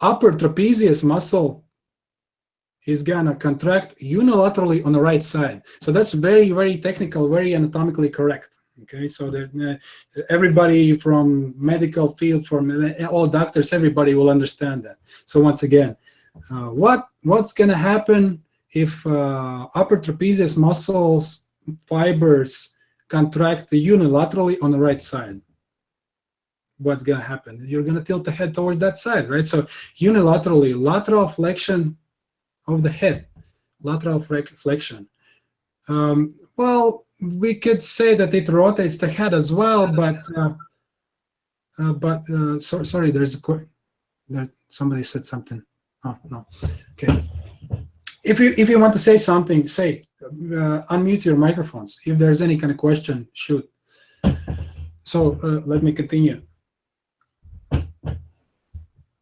upper trapezius muscle is going to contract unilaterally on the right side? So that's very, very technical, very anatomically correct. Okay, so everybody from medical field, from all doctors, everybody will understand that. So once again, what's going to happen if upper trapezius muscles fibers contract unilaterally on the right side? What's going to happen? You're going to tilt the head towards that side, right? So unilaterally, lateral flexion of the head, lateral flexion. Well, we could say that it rotates the head as well, but sorry, somebody said something. Oh no, okay. If you want to say something, say. Unmute your microphones. If there's any kind of question, shoot. So let me continue.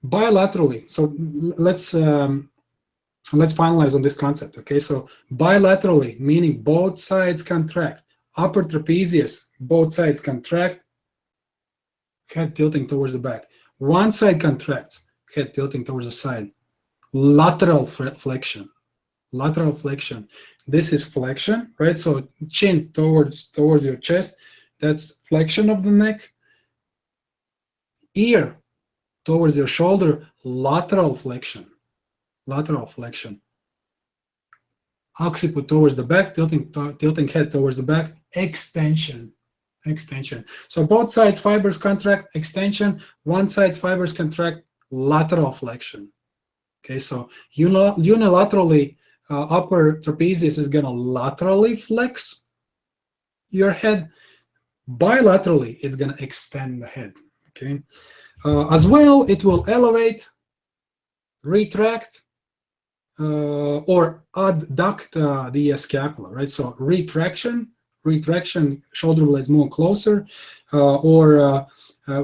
Bilaterally. So let's let's finalize on this concept. Okay, so bilaterally, meaning both sides contract. Upper trapezius, both sides contract, head tilting towards the back. One side contracts, head tilting towards the side. Lateral flexion. Lateral flexion. This is flexion, right? So chin towards your chest. That's flexion of the neck. Ear towards your shoulder. Lateral flexion. Lateral flexion. Occiput towards the back, tilting head towards the back. Extension. Extension. So both sides fibers contract, extension. One side's fibers contract, lateral flexion. Okay, so unilaterally, upper trapezius is going to laterally flex your head. Bilaterally, it's going to extend the head. Okay, as well, it will elevate, retract, or adduct the scapula. Right. So retraction, shoulder blades move closer, or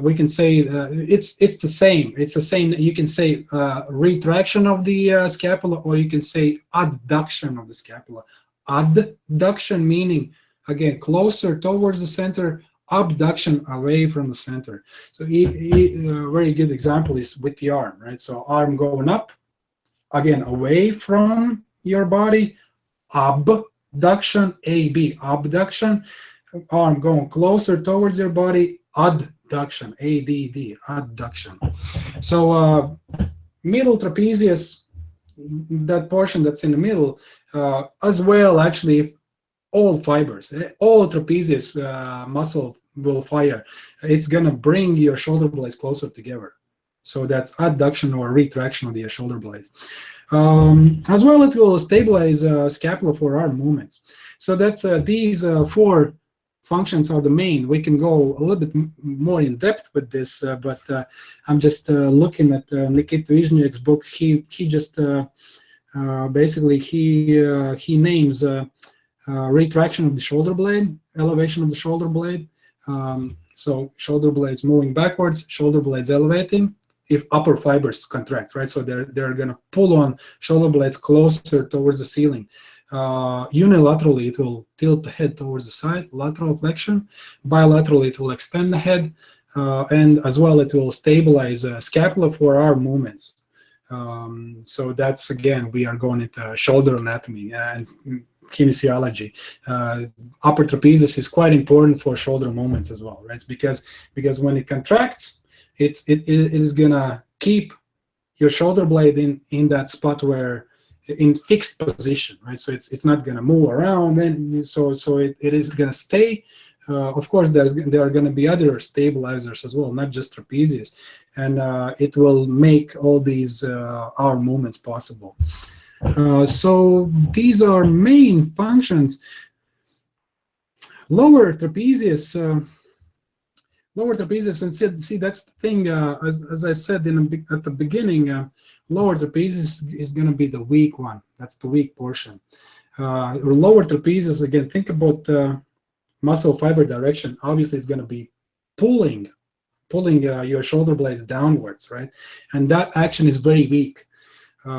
we can say it's the same. It's the same. You can say retraction of the scapula, or you can say adduction of the scapula. Adduction meaning, again, closer towards the center, abduction away from the center. So a very good example is with the arm, right? So arm going up, again, away from your body, abduction, AB, abduction, arm going closer towards your body, adduction, ADD, adduction. So middle trapezius, that portion that's in the middle, as well, actually, all fibers, all trapezius muscle will fire. It's going to bring your shoulder blades closer together. So that's adduction or retraction of the shoulder blades. As well, it will stabilize scapula for arm movements. So that's these four functions are the main. We can go a little bit more in depth with this, but I'm just looking at Nikita Vizhnev's book. He just basically he names retraction of the shoulder blade, elevation of the shoulder blade. So shoulder blades moving backwards, shoulder blades elevating. If upper fibers contract, right? So they're going to pull on shoulder blades closer towards the ceiling. Unilaterally, it will tilt the head towards the side, lateral flexion. Bilaterally, it will extend the head, and as well, it will stabilize scapula for arm movements. So that's, again, we are going into shoulder anatomy and kinesiology. Upper trapezius is quite important for shoulder movements as well, right? Because when it contracts, it is gonna keep your shoulder blade in that spot where in fixed position, right? So it's not gonna move around, and so it is gonna stay. Of course, there are gonna be other stabilizers as well, not just trapezius, and it will make all these arm movements possible. So these are main functions. Lower trapezius. And see that's the thing. As I said at the beginning, lower trapezius is going to be the weak one. That's the weak portion. Lower trapezius, again, think about muscle fiber direction. Obviously, it's going to be pulling your shoulder blades downwards, right? And that action is very weak.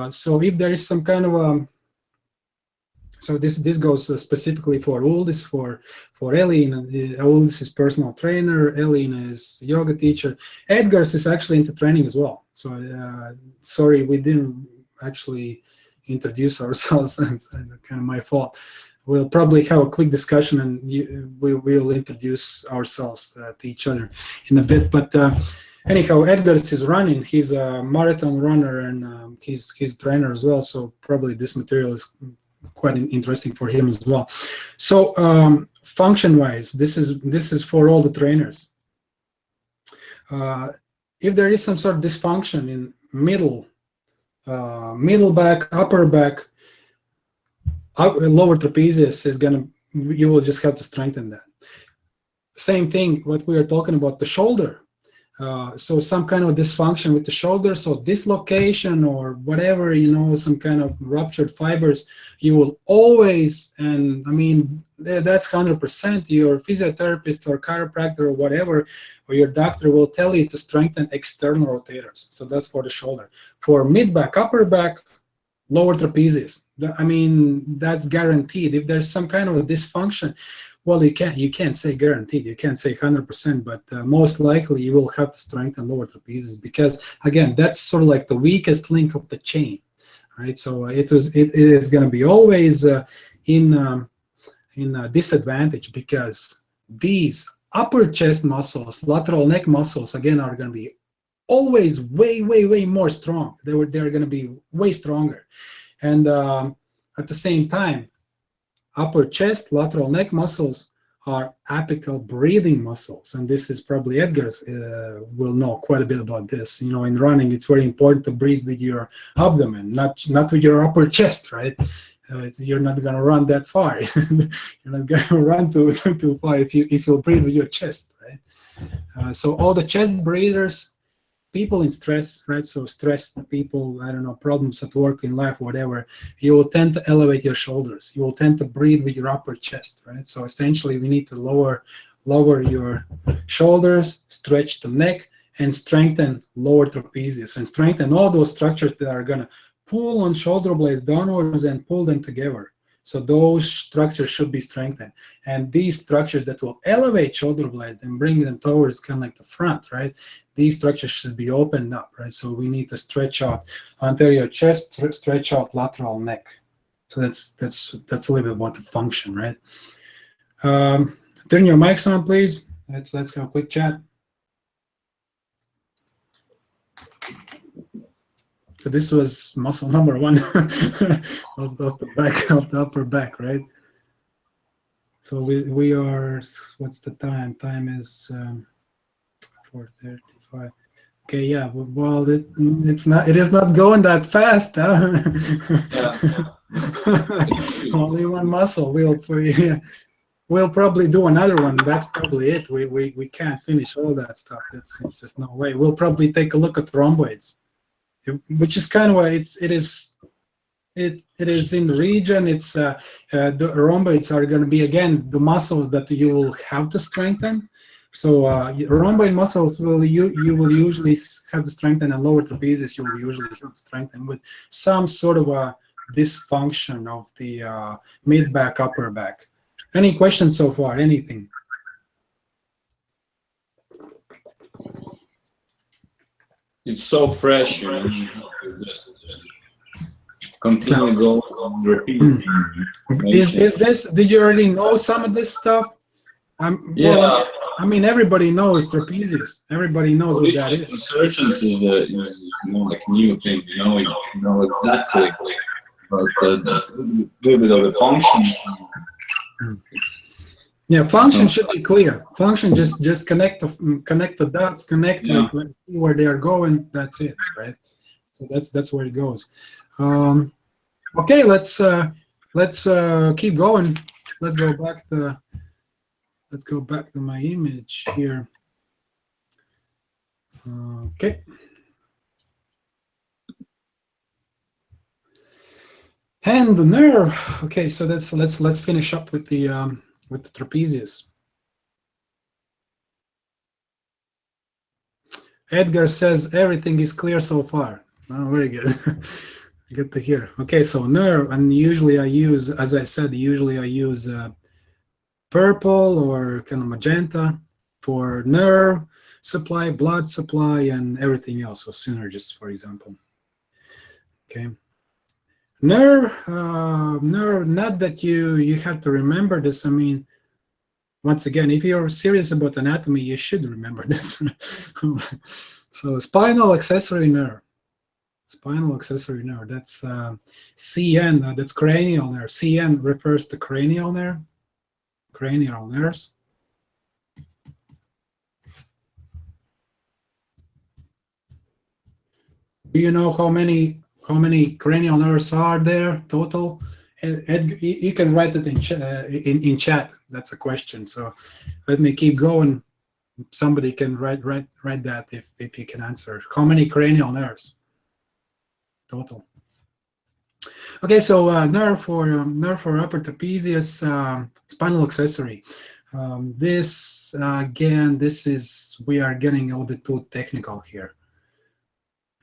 So if there is some kind of so this goes specifically for Uldis, for Elin. Uldis is personal trainer. Elin is yoga teacher. Edgars is actually into training as well. So sorry, we didn't actually introduce ourselves. That's kind of my fault. We'll probably have a quick discussion, and we will introduce ourselves to each other in a bit. But anyhow, Edgars is running. He's a marathon runner, and he's a trainer as well. So probably this material is quite interesting for him as well. So function-wise, this is for all the trainers. If there is some sort of dysfunction in middle back, upper back, lower trapezius is you will just have to strengthen that. Same thing, what we are talking about, the shoulder. So some kind of dysfunction with the shoulder, so dislocation or whatever, some kind of ruptured fibers, you will always, and I mean, that's 100%, your physiotherapist or chiropractor or whatever, or your doctor will tell you to strengthen external rotators. So that's for the shoulder. For mid-back, upper back, lower trapezius. I mean, that's guaranteed. If there's some kind of a dysfunction, well, you can't say guaranteed. You can't say 100%, but most likely you will have to strengthen lower trapezius, because again, that's sort of like the weakest link of the chain, right? So it is going to be always in a disadvantage, because these upper chest muscles, lateral neck muscles, again, are going to be always way more strong. They're going to be way stronger, and at the same time, upper chest, lateral neck muscles are apical breathing muscles, and this is probably Edgar's will know quite a bit about this. You know, in running, it's very important to breathe with your abdomen, not with your upper chest, right? You're not going to run that far. You're not going to run too far if you'll breathe with your chest, right? So all the chest breathers, people in stress, right? So stressed people, I don't know, problems at work, in life, whatever, you will tend to elevate your shoulders. You will tend to breathe with your upper chest, right? So essentially, we need to lower your shoulders, stretch the neck, and strengthen lower trapezius, and strengthen all those structures that are going to pull on shoulder blades downwards and pull them together. So those structures should be strengthened. And these structures that will elevate shoulder blades and bring them towards kind of like the front, right? These structures should be opened up, right? So we need to stretch out anterior chest, stretch out lateral neck. So that's a little bit about the function, right? Turn your mics on, please. Let's have a quick chat. So this was muscle number 1 of the upper back, right? So we are, what's the time? Time is 4:35. Okay, yeah. Well, it is not going that fast, huh? Only one muscle. We'll probably do another one. That's probably it. We can't finish all that stuff. It's just no way. We'll probably take a look at rhomboids, which is kind of why it is in the region. It's the rhomboids are going to be, again, the muscles that you will have to strengthen. So rhomboid muscles you will usually have to strengthen, and lower trapezius you will usually have to strengthen with some sort of a dysfunction of the mid back, upper back. Any questions so far? Anything? It's so fresh, you know. Just continue going, repeat. Is this? Did you already know some of this stuff? Yeah. Well, I mean, everybody knows trapezius. Everybody knows what that is. Insertions is like new thing, you know exactly, but a little bit of the function. Yeah, function should be clear. Function just connect the dots, connect like see where they are going. That's it, right? So that's where it goes. Okay, let's keep going. Let's go back to my image here. Okay. And the nerve. Okay, so let's finish up with the trapezius. Edgar says everything is clear so far. Oh, very good. Good to hear. Okay, so nerve, and usually I use, as I said, purple or kind of magenta for nerve supply, blood supply, and everything else. So synergists, for example. Okay. Nerve, not that you have to remember this. I mean, once again, if you're serious about anatomy, you should remember this. So spinal accessory nerve. Spinal accessory nerve, that's CN, that's cranial nerve. CN refers to cranial nerve. Cranial nerves. Do you know how many cranial nerves are there total? And you can write it in chat. That's a question. So let me keep going. Somebody can write that if you can answer. How many cranial nerves total? Okay, so nerve for upper trapezius, spinal accessory. This again, we are getting a little bit too technical here.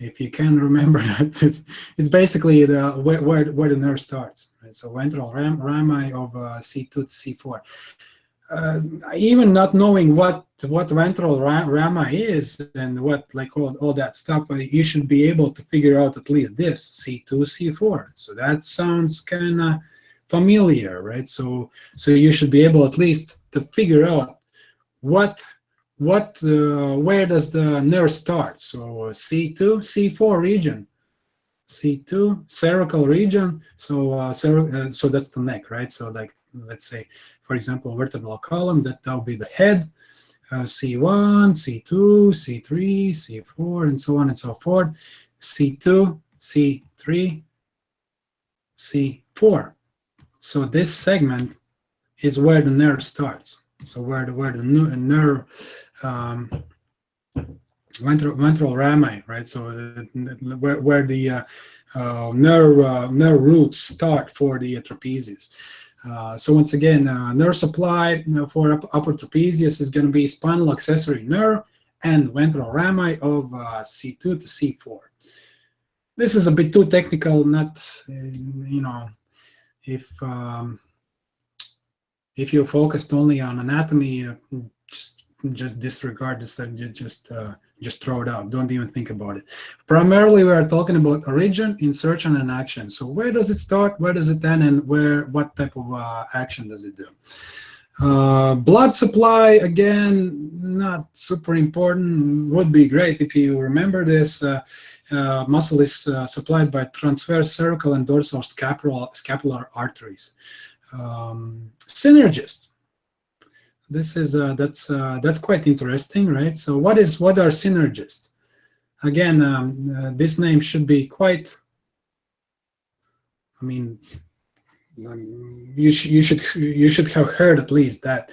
If you can remember that, it's basically where the nerve starts, right? So ventral rami of C2 to C4. Even not knowing what ventral rami is and what, like, all that stuff, you should be able to figure out at least this C2, C4. So that sounds kind of familiar, right? So you should be able at least to figure out where does the nerve start. So C2, C4 region, C2 cervical region. So so that's the neck, right? So, like, let's say, for example, vertebral column, that will be the head. C1, C2, C3, C4, and so on and so forth. C2, C3, C4. So this segment is where the nerve starts. So where the nerve ventral rami, right? So where the nerve roots start for the trapezius. So once again, nerve supply for upper trapezius is going to be spinal accessory nerve and ventral rami of C2 to C4. This is a bit too technical. Not, if you're focused only on anatomy, just disregard this and just throw it out. Don't even think about it. Primarily, we are talking about origin, insertion, and action. So where does it start? Where does it end? And what type of action does it do? Blood supply, again, not super important. Would be great if you remember this. Muscle is supplied by transverse cervical and dorsal scapular arteries. Synergist. This is that's quite interesting, right? So what are synergists? Again, this name should be quite. I mean, you should have heard at least that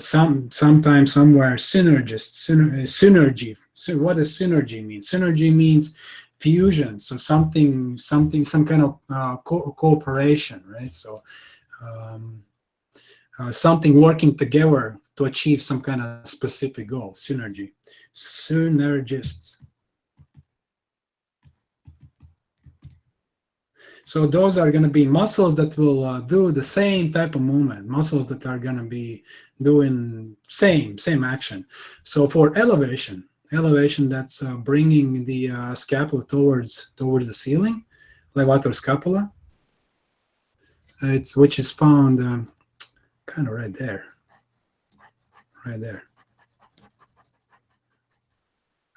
sometime somewhere synergy. So what does synergy mean? Synergy means fusion. So some kind of cooperation, right? So. Something working together to achieve some kind of specific goal. Synergy. Synergists. So those are going to be muscles that will do the same type of movement. Muscles that are going to be doing same action. So for elevation, that's bringing the scapula towards the ceiling, levator scapula. Which is found. Kind of right there.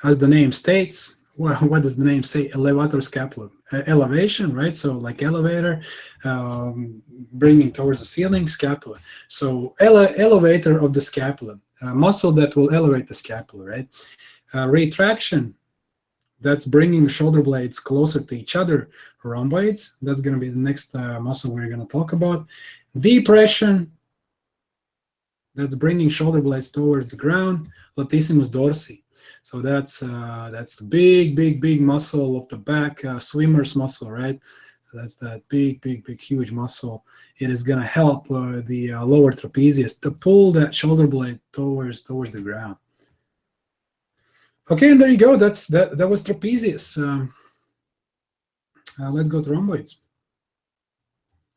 As the name states, well, what does the name say? Elevator scapula. Elevation, right? So like elevator, bringing towards the ceiling, scapula. So elevator of the scapula, muscle that will elevate the scapula, right? Retraction, that's bringing the shoulder blades closer to each other. Rhomboids, that's going to be the next muscle we're going to talk about. Depression, that's bringing shoulder blades towards the ground. Latissimus dorsi. So that's the big muscle of the back, swimmer's muscle, right? So that's that big, huge muscle. It is going to help the lower trapezius to pull that shoulder blade towards the ground. Okay, and there you go. That was trapezius. Let's go to rhomboids.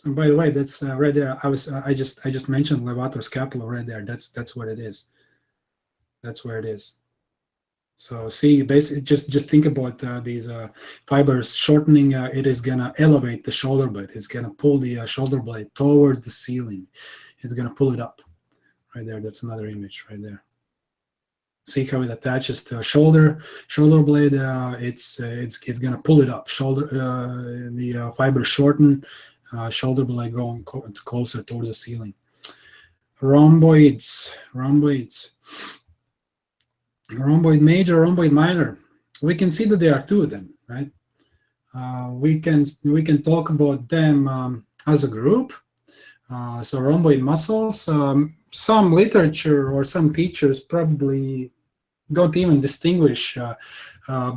And by the way, that's right there. I just mentioned levator scapula right there. That's what it is. That's where it is. So see, basically, just think about these fibers shortening. It is gonna elevate the shoulder blade. It's gonna pull the shoulder blade towards the ceiling. It's gonna pull it up. Right there. That's another image right there. See how it attaches to a shoulder blade. It's gonna pull it up. The fiber shorten. Shoulder blade going closer towards the ceiling. Rhomboids. Rhomboid major, rhomboid minor. We can see that there are two of them, right? We can talk about them as a group. So rhomboid muscles. Some literature or some teachers probably don't even distinguish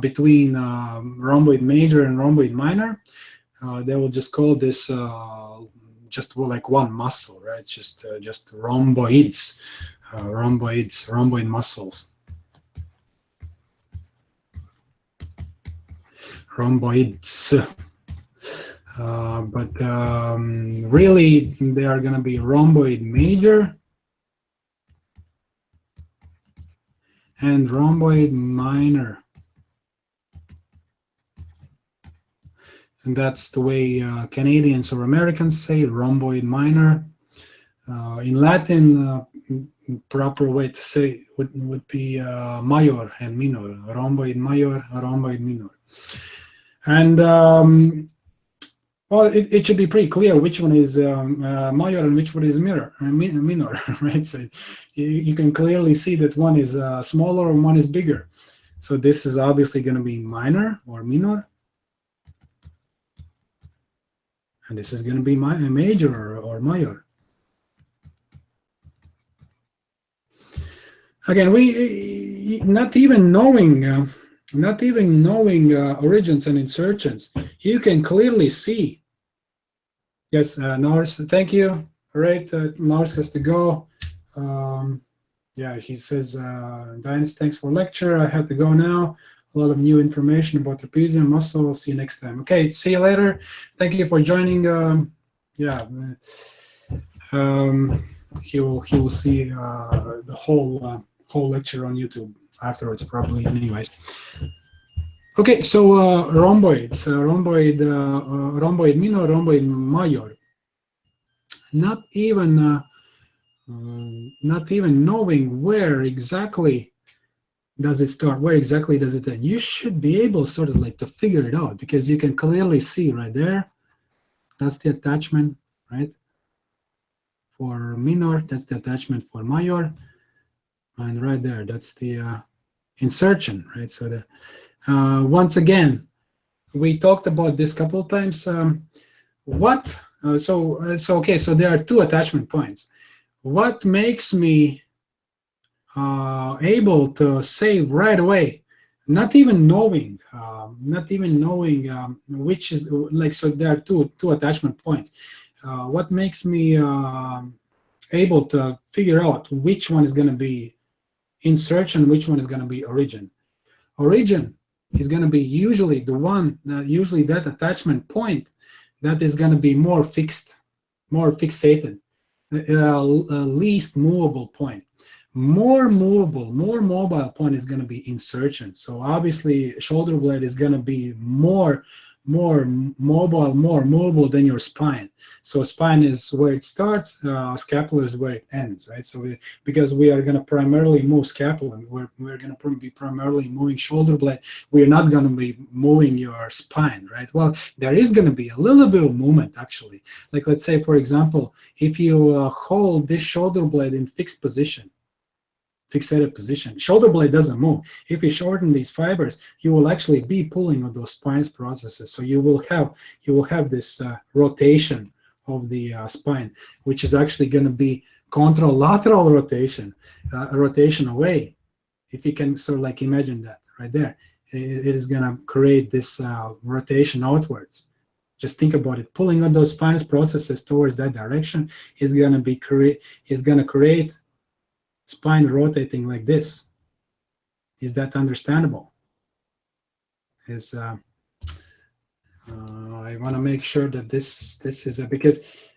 between rhomboid major and rhomboid minor. They will just call this just like one muscle, right? It's just rhomboids, rhomboid muscles. rhomboids. But really, they are going to be rhomboid major and rhomboid minor. And that's the way Canadians or Americans say rhomboid minor. In Latin, proper way to say would be major and minor, rhomboid major, rhomboid minor. And well, it should be pretty clear which one is major and which one is minor, right? So you can clearly see that one is smaller and one is bigger. So this is obviously going to be minor or minor. And this is going to be major or major. Again, we not even knowing origins and insertions, you can clearly see. Yes, Norris, thank you. All right, Norris has to go. Yeah, he says, Dinas, thanks for lecture. I have to go now. A lot of new information about trapezium muscle. See you next time. Okay, see you later. Thank you for joining. Yeah, he will see the whole lecture on YouTube afterwards, probably. Anyways. Okay, so rhomboids, rhomboid minor, rhomboid major. Not even knowing where exactly does it start, where exactly does it end. You should be able sort of like to figure it out, because you can clearly see right there. That's the attachment, right? For minor, that's the attachment for major, and right there, that's the insertion, right? So the once again, we talked about this a couple of times. So okay, so there are two attachment points. What makes me able to save right away, not even knowing which is like, so there are two attachment points. What makes me able to figure out which one is going to be insertion, which one is going to be origin? Origin is going to be usually the one, usually that attachment point that is going to be more fixed, more fixated, least movable point. More mobile point is going to be insertion. So obviously, shoulder blade is going to be more mobile than your spine. So spine is where it starts, scapula is where it ends, right? So because we are going to primarily move scapula, we're going to be primarily moving shoulder blade. We're not going to be moving your spine, right? Well, there is going to be a little bit of movement actually. Like let's say, for example, if you hold this shoulder blade in fixed position, fixated position, shoulder blade doesn't move. If you shorten these fibers, you will actually be pulling on those spinous processes. So you will have this rotation of the spine, which is actually going to be contralateral rotation, a rotation away. If you can sort of like imagine that right there, it is going to create this rotation outwards. Just think about it. Pulling on those spinous processes towards that direction is going to create spine rotating like this. Is that understandable? I want to make sure that this is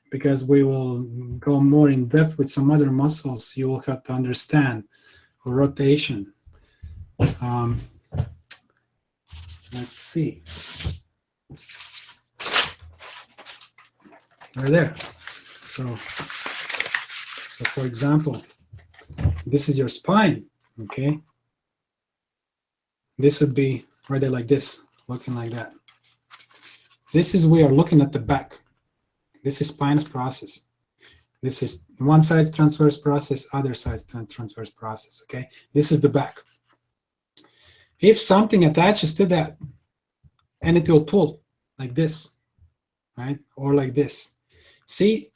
because we will go more in depth with some other muscles. You will have to understand rotation. Let's see. Right there. So for example, this is your spine, okay? This would be right there like this, looking like that. This is we are looking at the back. This is spinous process. This is one side's transverse process, other side's transverse process, okay? This is the back. If something attaches to that, and it will pull like this, right? Or like this. See,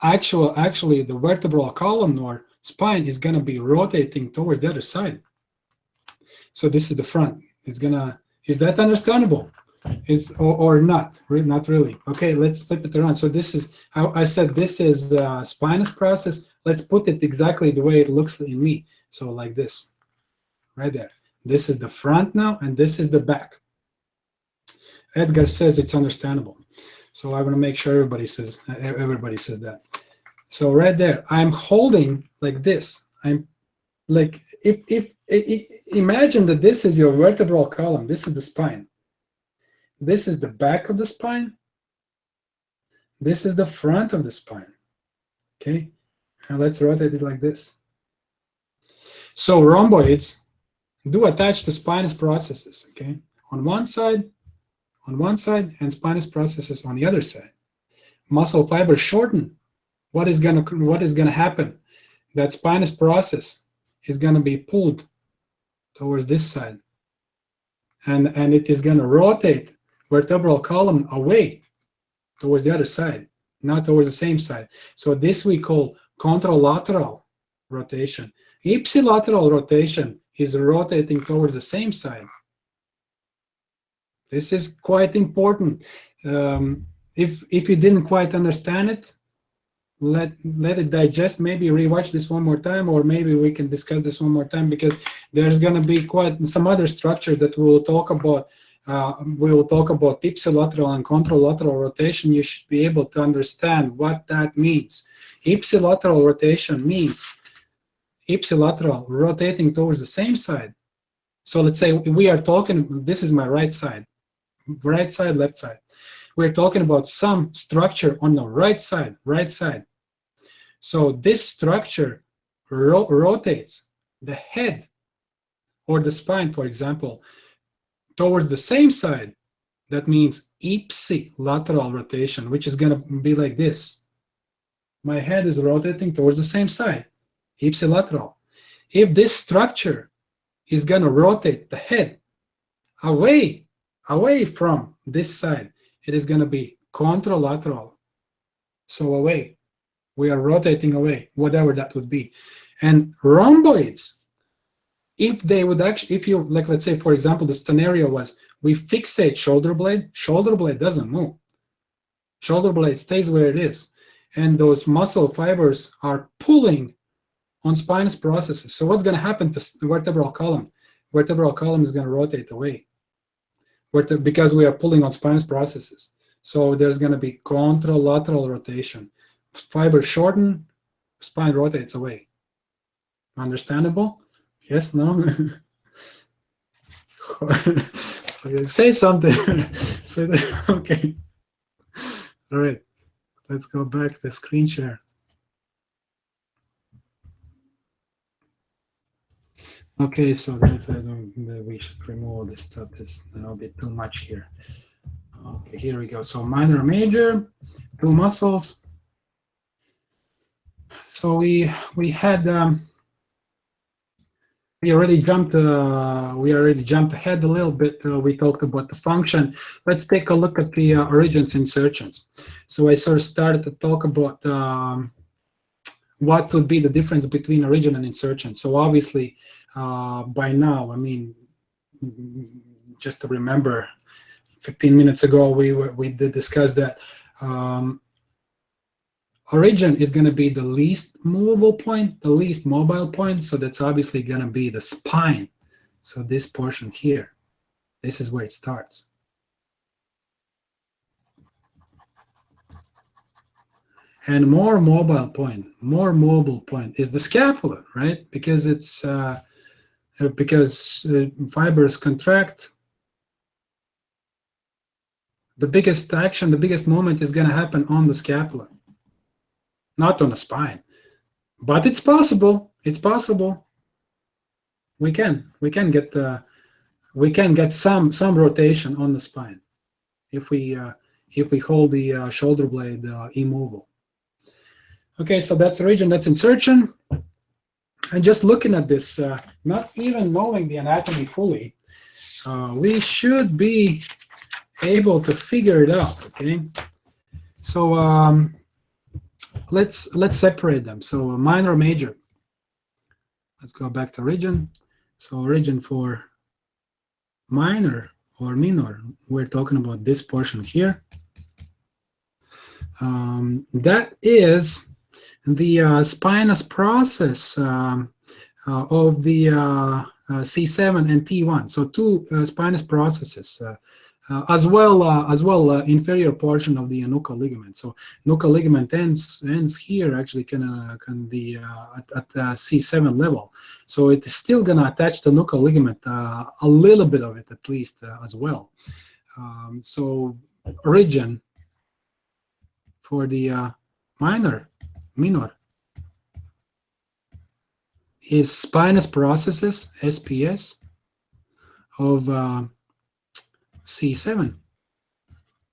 actually the vertebral column or spine is going to be rotating towards the other side. So this is the front. It's gonna, is that understandable? Or not? Not really. Okay, let's flip it around. So this is how I said this is spinous process. Let's put it exactly the way it looks in me. So like this, right there. This is the front now, and this is the back. Edgar says it's understandable. So I want to make sure everybody says that. So right there, I'm holding like this. I'm like, if imagine that this is your vertebral column. This is the spine. This is the back of the spine. This is the front of the spine. Okay, and let's rotate it like this. So rhomboids do attach to spinous processes. Okay, on one side, and spinous processes on the other side. Muscle fibers shorten. What is gonna happen? That spinous process is gonna be pulled towards this side, and it is gonna rotate vertebral column away towards the other side, not towards the same side. So this we call contralateral rotation. Ipsilateral rotation is rotating towards the same side. This is quite important. If you didn't quite understand it, let it digest. Maybe rewatch this one more time, or maybe we can discuss this one more time, because there's going to be quite some other structures that we will talk about. We will talk about ipsilateral and contralateral rotation. You should be able to understand what that means. Ipsilateral rotation means ipsilateral, rotating towards the same side. So let's say we are talking, this is my right side, left side. We're talking about some structure on the right side. So this structure rotates the head or the spine, for example, towards the same side. That means ipsilateral rotation, which is going to be like this. My head is rotating towards the same side, ipsilateral. If this structure is going to rotate the head away from this side, it is going to be contralateral. So away. We are rotating away, whatever that would be. And rhomboids, if they would actually, if you, like, let's say, for example, the scenario was we fixate shoulder blade doesn't move. Shoulder blade stays where it is. And those muscle fibers are pulling on spinous processes. So what's going to happen to the vertebral column? Vertebral column is going to rotate away because we are pulling on spinous processes. So there's going to be contralateral rotation. Fibers shorten, spine rotates away. Understandable? Yes, no? Okay, say something. Say that. Okay. All right. Let's go back to the screen share. Okay, so we should remove all this stuff. There's a little bit too much here. Okay, here we go. So minor, major, two muscles. So we had we already jumped ahead a little bit. We talked about the function. Let's take a look at the origins, insertions. So I sort of started to talk about what would be the difference between origin and insertion. So obviously, by now, I mean, just to remember, 15 minutes ago we did discuss that origin is going to be the least movable point, the least mobile point. So that's obviously going to be the spine. So this portion here, this is where it starts. And more mobile point is the scapula, right? Because it's fibers contract. The biggest action, the biggest moment is going to happen on the scapula, not on the spine. But it's possible. It's possible. We can get some rotation on the spine if we hold the shoulder blade immovable. Okay, so that's origin, that's insertion. And just looking at this, not even knowing the anatomy fully, we should be able to figure it out. Okay, so let's separate them. So minor, major. Let's go back to origin. So origin for minor or minor, we're talking about this portion here. That is the spinous process of the C7 and T1. So two spinous processes, as well inferior portion of the nuchal ligament. So nuchal ligament ends here, actually can be at C7 level. So it is still going to attach the nuchal ligament, a little bit of it at least as well. So origin for the minor is spinous processes, SPS, of C7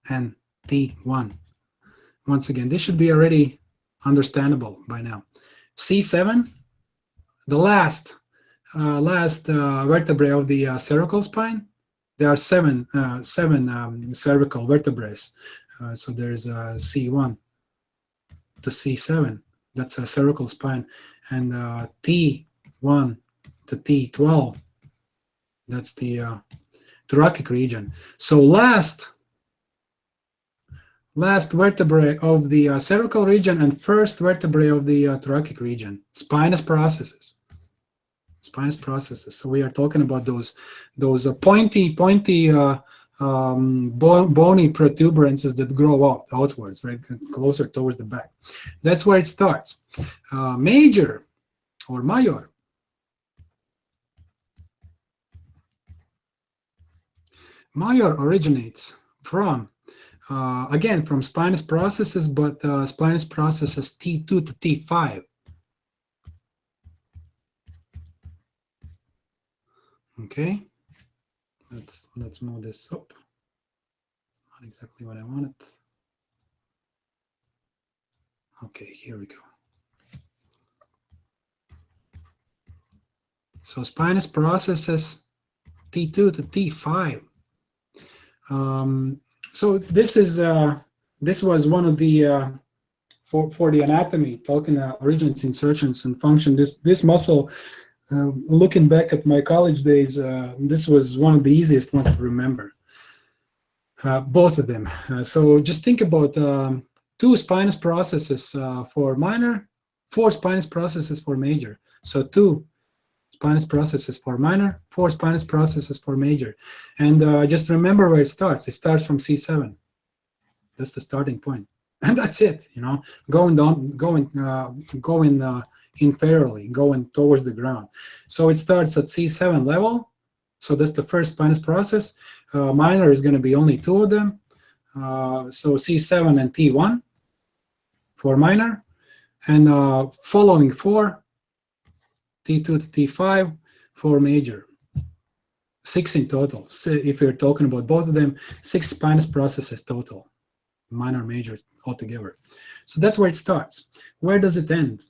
and T1. Once again, this should be already understandable by now. C7, the last vertebrae of the cervical spine. There are seven cervical vertebrae. So there's C1 to C7. That's a cervical spine, and T1 to T12. That's the thoracic region. So last vertebrae of the cervical region and first vertebrae of the thoracic region, spinous processes. Spinous processes. So we are talking about those pointy bony protuberances that grow outwards, right, closer towards the back. That's where it starts. Major or major. Major originates from, again, from spinous processes, but spinous processes T2 to T5. Okay, let's move this up. Not exactly what I wanted. Okay, here we go. So spinous processes T2 to T5. So this was one of the for the anatomy, talking origins, insertions, and function. This muscle, looking back at my college days, this was one of the easiest ones to remember. Both of them. So just think about 2 spinous processes for minor, 4 spinous processes for major. So 2 spinous processes for minor, 4 spinous processes for major. And just remember where it starts. It starts from C7. That's the starting point. And that's it, you know, going inferiorly, going towards the ground. So it starts at C7 level. So that's the first spinous process. Minor is going to be only 2 of them. So C7 and T1 for minor. And following 4, T2 to T5 for major. 6 in total. So if you're talking about both of them, 6 spinous processes total. Minor, major altogether. So that's where it starts. Where does it end?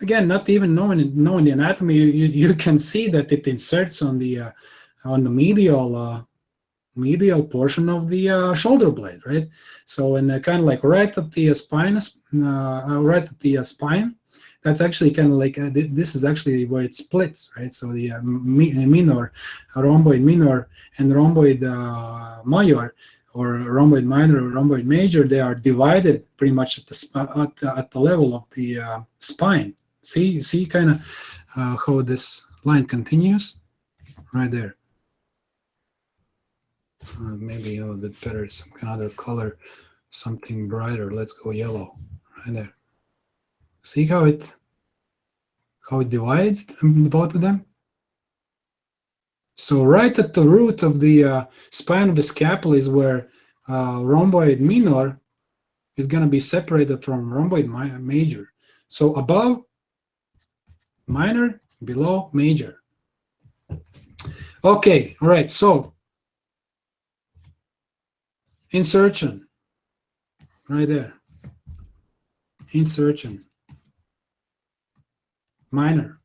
Again, not even knowing the anatomy, you can see that it inserts on the medial portion of the shoulder blade, right? So, and kind of like right at the spine, that's actually kind of like this is actually where it splits, right? So the minor, rhomboid minor, and rhomboid major, or rhomboid minor or rhomboid major, they are divided pretty much at the level of the spine. See kind of how this line continues right there. Maybe a little bit better, some kind of other color, something brighter. Let's go yellow right there. See how it divides both of them? So right at the root of the spine of the scapula is where rhomboid minor is going to be separated from rhomboid major. So above minor, below major. Okay, all right, so insertion, right there. Insertion, minor.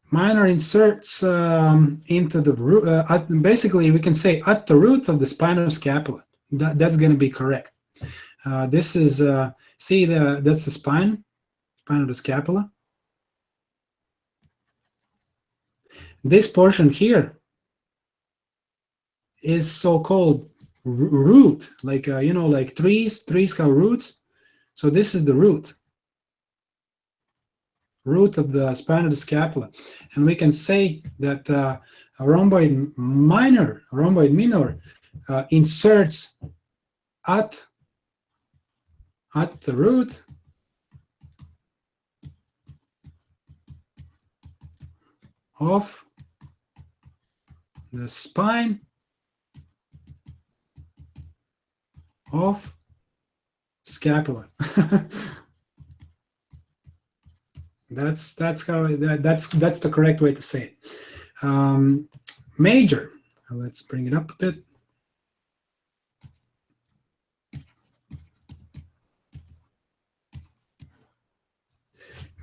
Minor inserts into the root, basically we can say at the root of the spinal scapula. That's going to be correct. This is, that's the spine of the scapula. This portion here is so-called root, like, you know, like trees have roots. So this is the root. root of the spine of the scapula. And we can say that a rhomboid minor inserts at the root of the spine of scapula. That's the correct way to say it. Major. Let's bring it up a bit.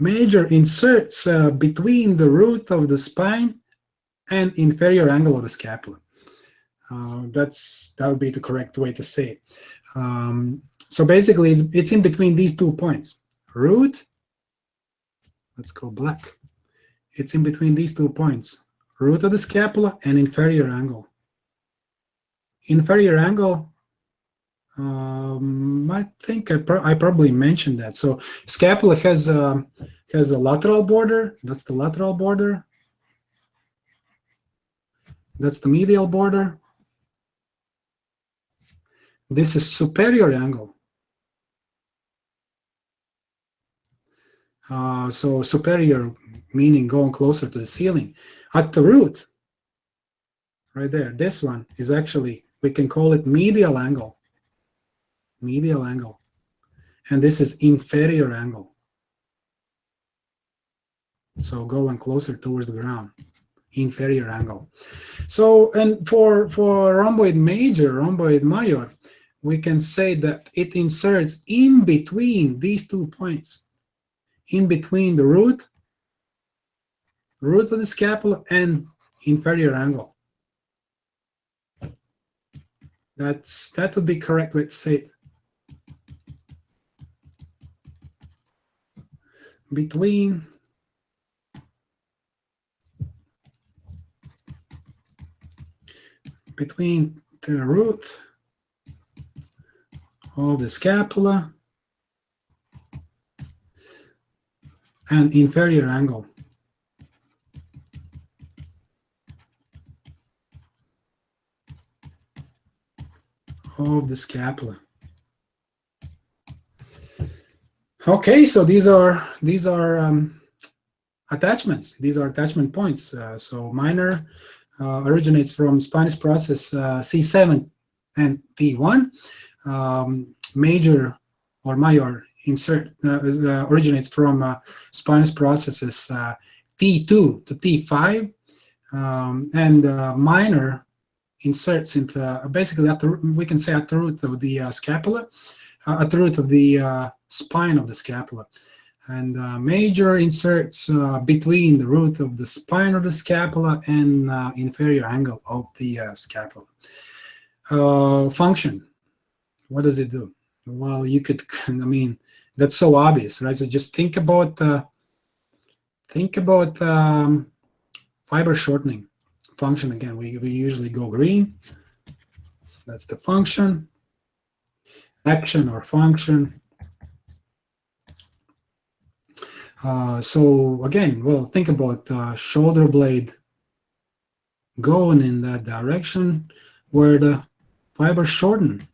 Major inserts between the root of the spine and inferior angle of the scapula. That would be the correct way to say it. So basically, it's in between these 2 points. Root. Let's go black. It's in between these 2 points. Root of the scapula and inferior angle. Inferior angle. I think I probably mentioned that. So scapula has a lateral border. That's the lateral border. That's the medial border. This is superior angle. So superior meaning going closer to the ceiling. At the root, right there, this one is actually, we can call it medial angle. Medial angle. And this is inferior angle. So going closer towards the ground. Inferior angle. So, and for rhomboid major, rhomboid major, we can say that it inserts in between these 2 points. In between the root of the scapula and inferior angle. That would be correct way to say it. Between the root of the scapula and inferior angle. Of the scapula. Okay, so these are attachments. These are attachment points. So minor originates from spinous process C7 and T1. Major or major originates from spinous processes T2 to T5, and minor inserts into basically we can say at the root of the scapula, at the root of the spine of the scapula. And major inserts between the root of the spine of the scapula and inferior angle of the scapula. Function. What does it do? Well, you could, I mean, that's so obvious, right? So just think about fiber shortening. Function again. We usually go green. That's the function. Action or function. So again, well, think about shoulder blade going in that direction where the fibers shorten.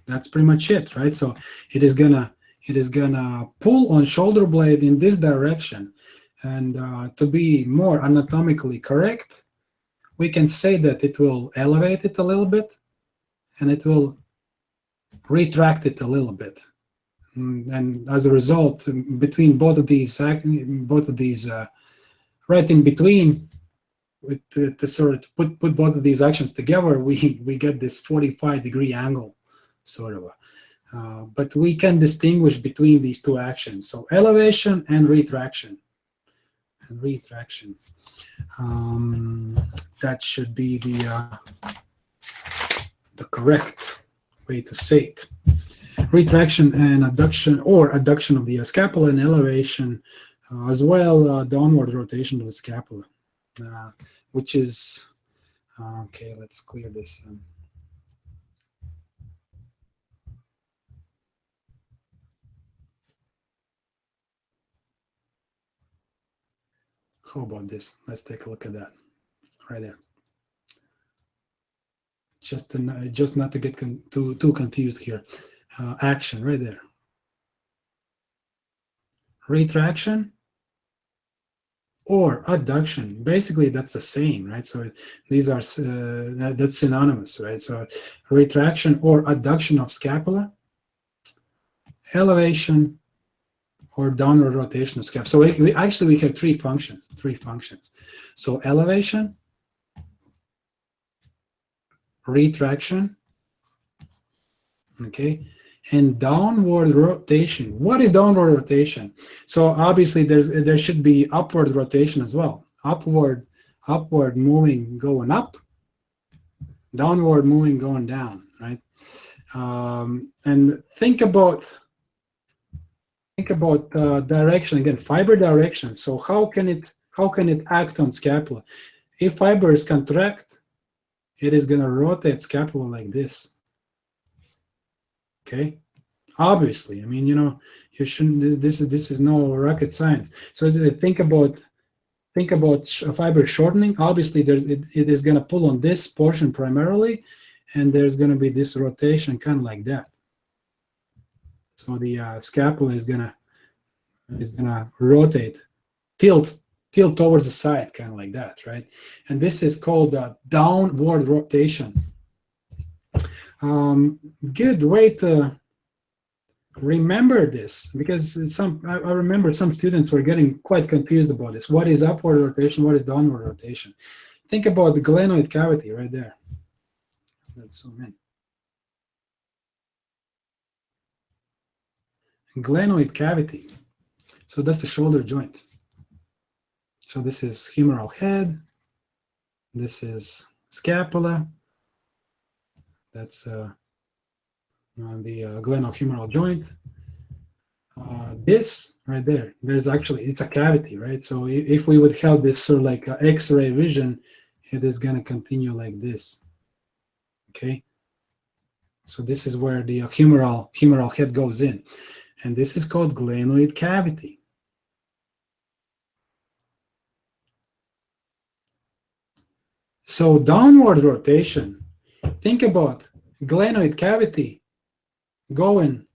That's pretty much it, right? So it is gonna pull on shoulder blade in this direction, and to be more anatomically correct, we can say that it will elevate it a little bit, and it will retract it a little bit. And as a result, between both of these, right in between, to sort of put both of these actions together, we get this 45-degree angle, sort of. But we can distinguish between these 2 actions, so elevation and retraction. That should be the correct way to say it. Retraction and adduction, or adduction of the scapula, and elevation as well, downward rotation of the scapula, which is okay. Let's clear this. How about this? Let's take a look at that right there. Just not to get too confused here. Action right there. Retraction or adduction. Basically, that's the same, right? So these are that's synonymous, right? So retraction or adduction of scapula, elevation, or downward rotation of scapula. So we actually have three functions. So elevation, retraction, okay, and downward rotation. What is downward rotation? So obviously there should be upward rotation as well. Upward moving going up, downward moving going down, right? And think about direction again, fiber direction. So how can it act on scapula? If fibers contract, it is going to rotate scapula like this. Okay, obviously, I mean, you shouldn't. This is no rocket science. So think about fiber shortening. Obviously, it is going to pull on this portion primarily, and there's going to be this rotation kind of like that. So the scapula is gonna rotate, tilt towards the side, kind of like that, right? And this is called downward rotation. Good way to remember this, because I remember some students were getting quite confused about this. What is upward rotation? What is downward rotation? Think about the glenoid cavity right there. Let's zoom in. Glenoid cavity. So that's the shoulder joint. So this is humeral head. This is scapula. That's the glenohumeral joint. This right there, it's a cavity, right? So if we would have this sort of like X-ray vision, it is going to continue like this. Okay. So this is where the humeral head goes in, and this is called glenoid cavity. So downward rotation. Think about glenoid cavity going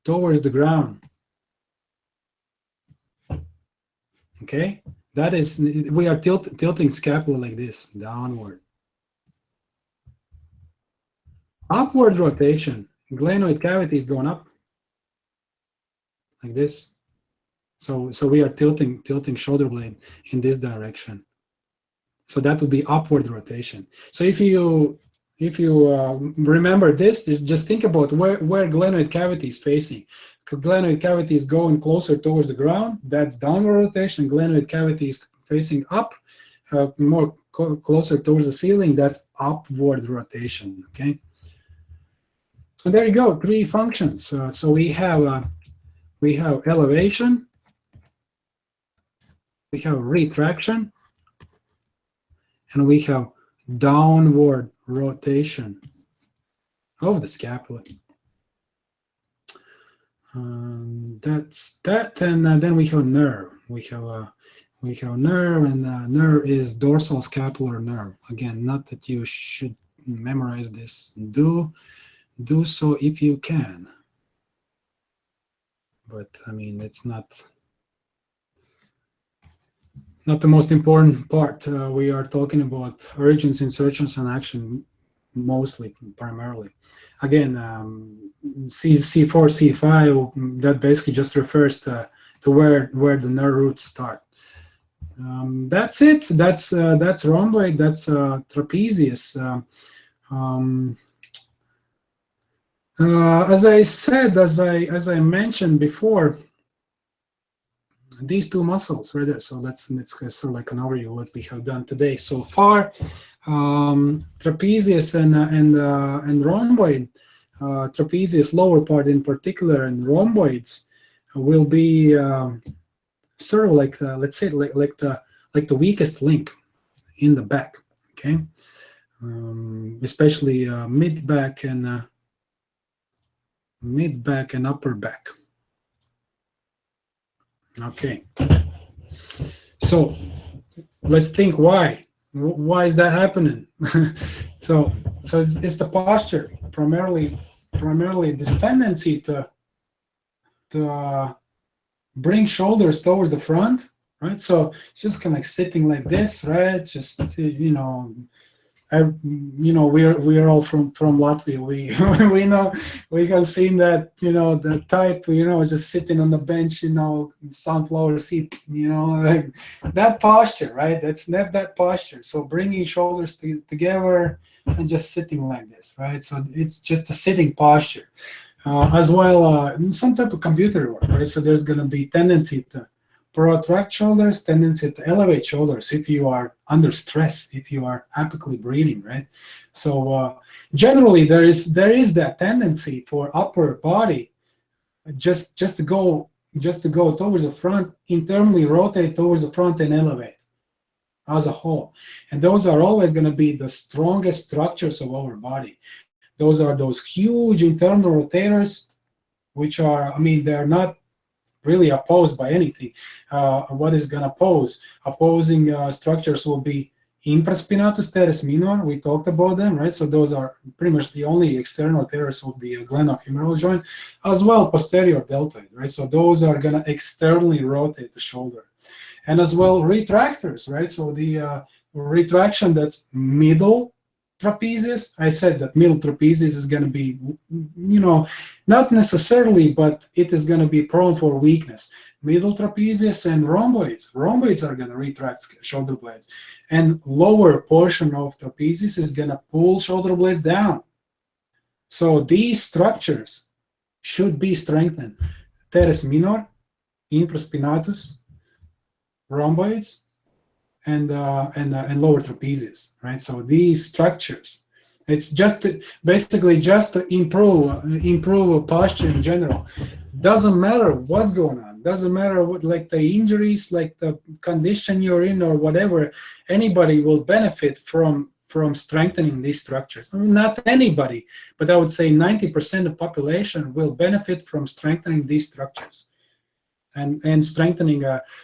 towards the ground. Okay, that is, we are tilting scapula like this, downward. Upward rotation, glenoid cavity is going up like this. So we are tilting shoulder blade in this direction. So that would be upward rotation. So if you remember this, just think about where glenoid cavity is facing. Glenoid cavity is going closer towards the ground. That's downward rotation. Glenoid cavity is facing up, more closer towards the ceiling. That's upward rotation. Okay. So there you go. Three functions. So we have elevation. We have retraction. And we have downward rotation of the scapula. That's that, and then we have nerve. We have nerve, and nerve is dorsal scapular nerve. Again, not that you should memorize this. Do so if you can. But I mean, it's not the most important part. We are talking about origins, insertions, and action mostly, primarily. Again, C4, C5, that basically just refers to where the nerve roots start. That's it. That's rhomboid. That's trapezius. As I said, as I mentioned before, these two muscles right there. So it's sort of like an overview of what we have done today so far. Trapezius and rhomboid. Trapezius lower part in particular, and rhomboids will be sort of like let's say like the weakest link in the back. Okay, especially mid back and upper back. Okay, So let's think why. Why is that happening? so it's the posture, primarily this tendency to bring shoulders towards the front, right? So it's just kind of like sitting like this, right? Just we're all from Latvia. We know, we have seen that, the type, just sitting on the bench, sunflower seat, like that posture, right? That's that posture. So bringing shoulders together and just sitting like this, right? So it's just a sitting posture. As well, some type of computer work, right? So there's going to be tendency to protract shoulders, tendency to elevate shoulders if you are under stress, if you are apically breathing, right? So generally, there is that tendency for upper body just to go towards the front, internally rotate towards the front and elevate as a whole. And those are always going to be the strongest structures of our body. Those are those huge internal rotators, which are, they're not really opposed by anything. What is going to opposing structures will be infraspinatus teres minor. We talked about them, right? So those are pretty much the only external teres of the glenohumeral joint, as well posterior deltoid, right? So those are going to externally rotate the shoulder. And as well retractors, right? So the retraction, that's middle trapezius. I said that middle trapezius is going to be, not necessarily, but it is going to be prone for weakness. Middle trapezius and rhomboids. Rhomboids are going to retract shoulder blades. And lower portion of trapezius is going to pull shoulder blades down. So these structures should be strengthened. Teres minor, infraspinatus, rhomboids, and lower trapezius, right? So these structures, it's basically just to improve posture in general. Doesn't matter what's going on. Doesn't matter what, like the injuries, like the condition you're in or whatever. Anybody will benefit from strengthening these structures. Not anybody, but I would say 90% of population will benefit from strengthening these structures. And strengthening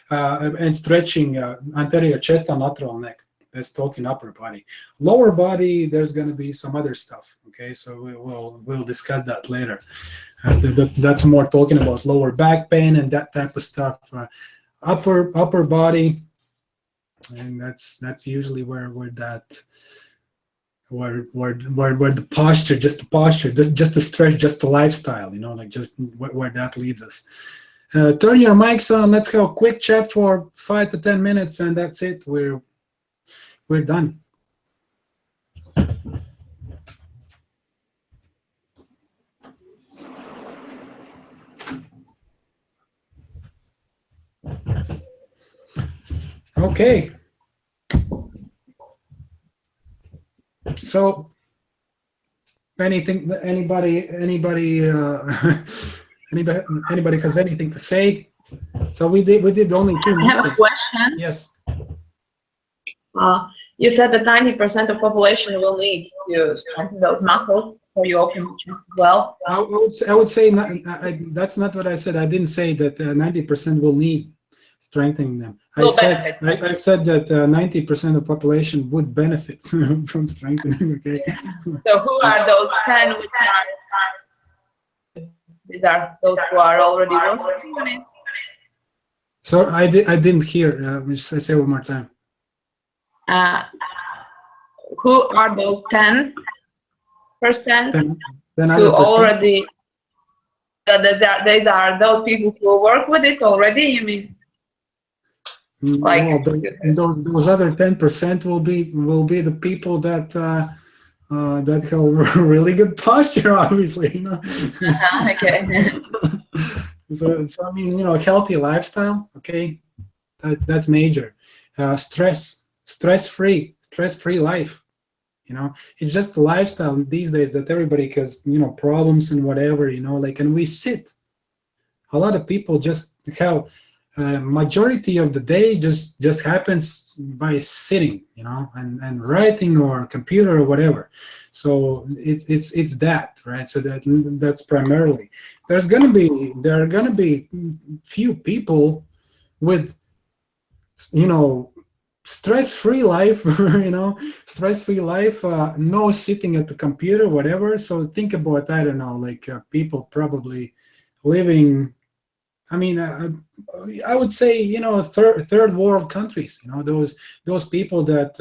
and stretching anterior chest and lateral neck. That's talking upper body. Lower body, there's going to be some other stuff. Okay, so we'll discuss that later. That's more talking about lower back pain and that type of stuff. Upper body, and that's usually where the posture, just the stretch, just the lifestyle, like just where that leads us. Turn your mics on. Let's have a quick chat for 5 to 10 minutes, and that's it. We're done. Okay. So, anybody has anything to say? So we did only 2 minutes. I have a question. Yes. You said that 90% of population will need to strengthen those muscles for you open chest as well. I would say that's not what I said. I didn't say that 90% will need strengthening them. I said that 90% of population would benefit from strengthening. Okay. So who are those 10 which are? These are those who are already working on it. So I didn't hear. I say one more time. Who are those 10% who already? These are those people who work with it already. You mean? Like those other 10% will be the people that have really good posture, obviously. Okay. So I mean, healthy lifestyle. Okay, that's major. Stress-free life. It's just the lifestyle these days that everybody has, problems and whatever. And we sit. A lot of people just have. Majority of the day just happens by sitting, and writing or computer or whatever. So it's that, right? So that's primarily. There are gonna be few people with you know, stress-free life, you know, stress-free life, no sitting at the computer, whatever. So think about, I don't know, like people probably living, I mean, I would say, you know, third world countries, you know, those people that,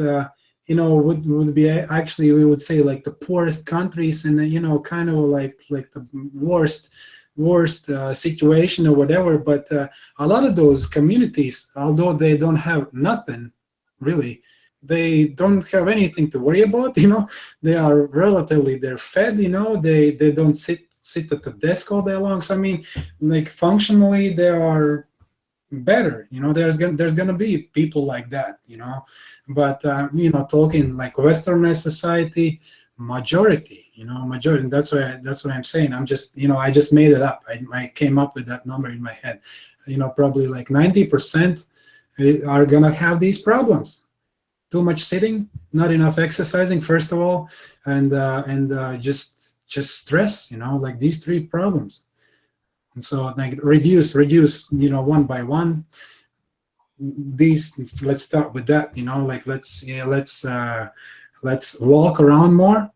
you know, would be actually, we would say, like the poorest countries, and you know, kind of like the worst situation or whatever. But a lot of those communities, although they don't have nothing really, they don't have anything to worry about, you know. They are relatively, they're fed, you know. They don't sit at the desk all day long. So I mean, like functionally they are better, you know. There's gonna be people like that, you know. But you know, talking like Westernized society, majority, you know, majority. That's what I'm saying. I'm just, you know, I just made it up. I came up with that number in my head. You know, probably like 90% are gonna have these problems. Too much sitting, not enough exercising, first of all, and just stress, you know, like these three problems. And so like reduce, you know, one by one. These, let's start with that, you know, like let's walk around more,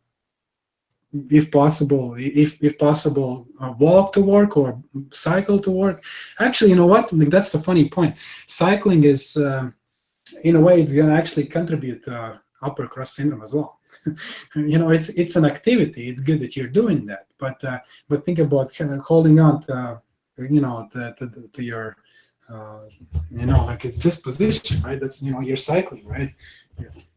if possible. If possible, walk to work or cycle to work. Actually, you know what? Like that's the funny point. Cycling is, in a way, it's gonna actually contribute to upper crust syndrome as well. You know, it's an activity. It's good that you're doing that, but think about kind of holding on to, you know, to your, you know, like it's this position, right? That's, you know, you're cycling, right?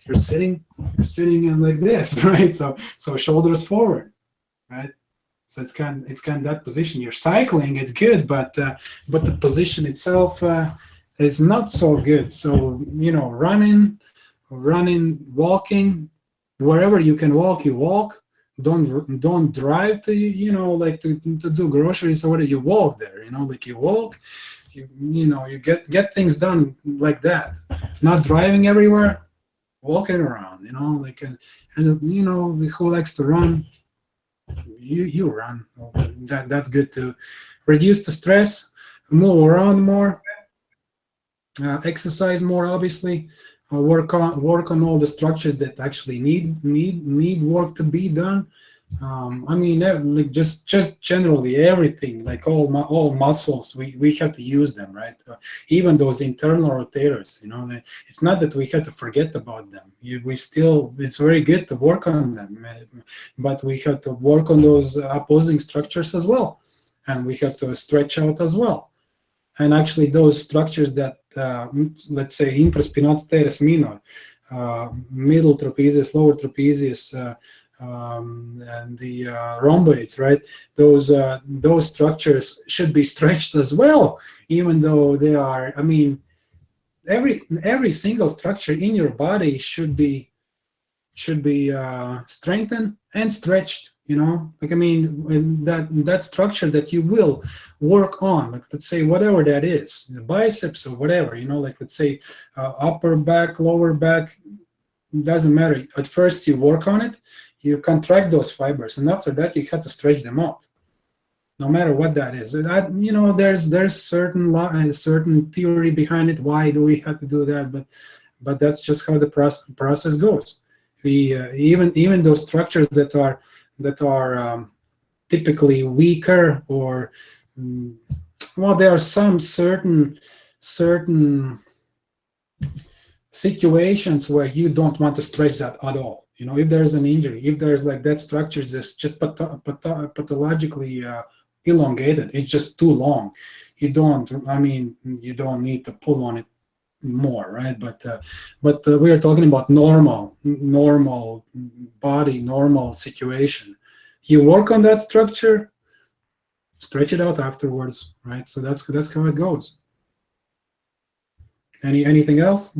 You're sitting in like this, right? So shoulders forward, right? So it's kind of that position. You're cycling, it's good, but the position itself is not so good. So, you know, running, walking, wherever you can walk, you walk. Don't drive to, you know, like to do groceries or whatever. You walk there, you know, like you walk, you know, you get things done like that. Not driving everywhere, walking around, you know, like, and you know, who likes to run, you run. That's good to reduce the stress, move around more, exercise more, obviously. Work on all the structures that actually need work to be done. I mean, like just generally everything, like all muscles, we have to use them, right? Even those internal rotators, you know, it's not that we have to forget about them. It's very good to work on them, but we have to work on those opposing structures as well, and we have to stretch out as well. And actually, those structures that, let's say, infraspinatus teres minor, middle trapezius, lower trapezius, and the rhomboids, right? Those structures should be stretched as well, even though they are. I mean, every single structure in your body should be strengthened and stretched. You know, like, I mean, that structure that you will work on, like, let's say, whatever that is, the biceps or whatever, you know, like, let's say, upper back, lower back, doesn't matter. At first you work on it, you contract those fibers, and after that you have to stretch them out, no matter what that is. That, you know, there's certain theory behind it. Why do we have to do that? But that's just how the process goes. We even those structures that are typically weaker, or well, there are some certain situations where you don't want to stretch that at all. You know, if there's an injury, if there's like that structure is just pathologically elongated, it's just too long. You don't need to pull on it more, right? But we are talking about normal body, normal situation. You work on that structure, stretch it out afterwards, right? So that's how it goes. Anything else?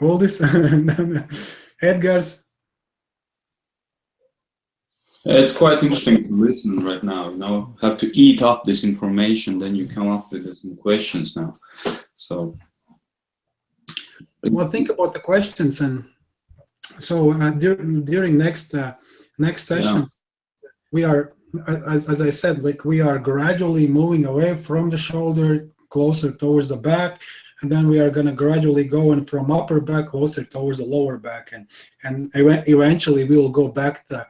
All this Edgar's. It's quite interesting to listen right now. You know, have to eat up this information, then you come up with some questions now. So, well, think about the questions, and so during next session, we are as I said, like we are gradually moving away from the shoulder closer towards the back, and then we are going to gradually go in from upper back closer towards the lower back, and eventually we will go back to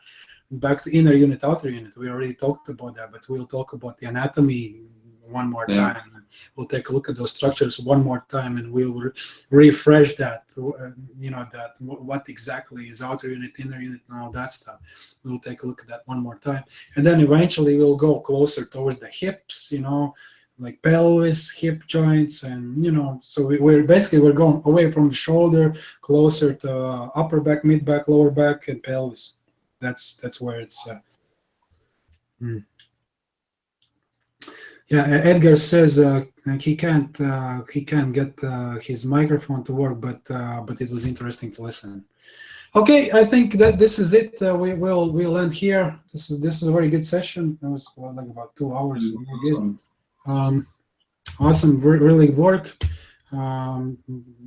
inner unit, outer unit. We already talked about that, but we'll talk about the anatomy one more time. We'll take a look at those structures one more time, and we'll refresh that, that what exactly is outer unit, inner unit, and all that stuff. We'll take a look at that one more time, and then eventually we'll go closer towards the hips, like pelvis, hip joints, and so we're going away from the shoulder, closer to upper back, mid back, lower back, and pelvis. That's where it's. Yeah, Edgar says he can't get his microphone to work, but it was interesting to listen. Okay, I think that this is it. We'll end here. This is a very good session. It was like about 2 hours. Awesome, really good work.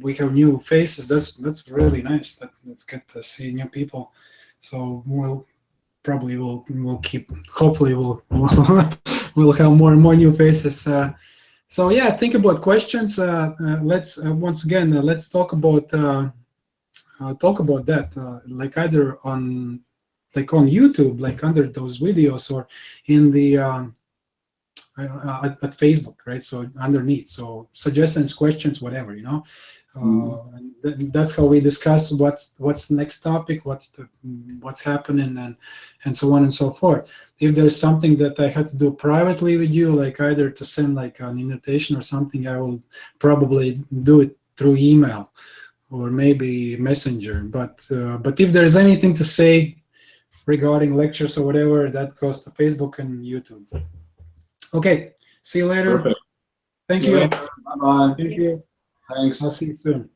We have new faces. That's really nice. That's good to see new people. So we'll keep. Hopefully we'll have more and more new faces. So yeah, think about questions. Let's once again let's talk about that. Like either on YouTube, like under those videos, or in the at Facebook, right? So underneath. So suggestions, questions, whatever, And that's how we discuss what's the next topic, what's happening, and so on and so forth. If there's something that I had to do privately with you, like either to send like an invitation or something, I will probably do it through email or maybe Messenger. But if there's anything to say regarding lectures or whatever, that goes to Facebook and YouTube. Okay, see you later. Perfect. Thank you. Bye-bye. Thank you. Thanks. I'll see you soon.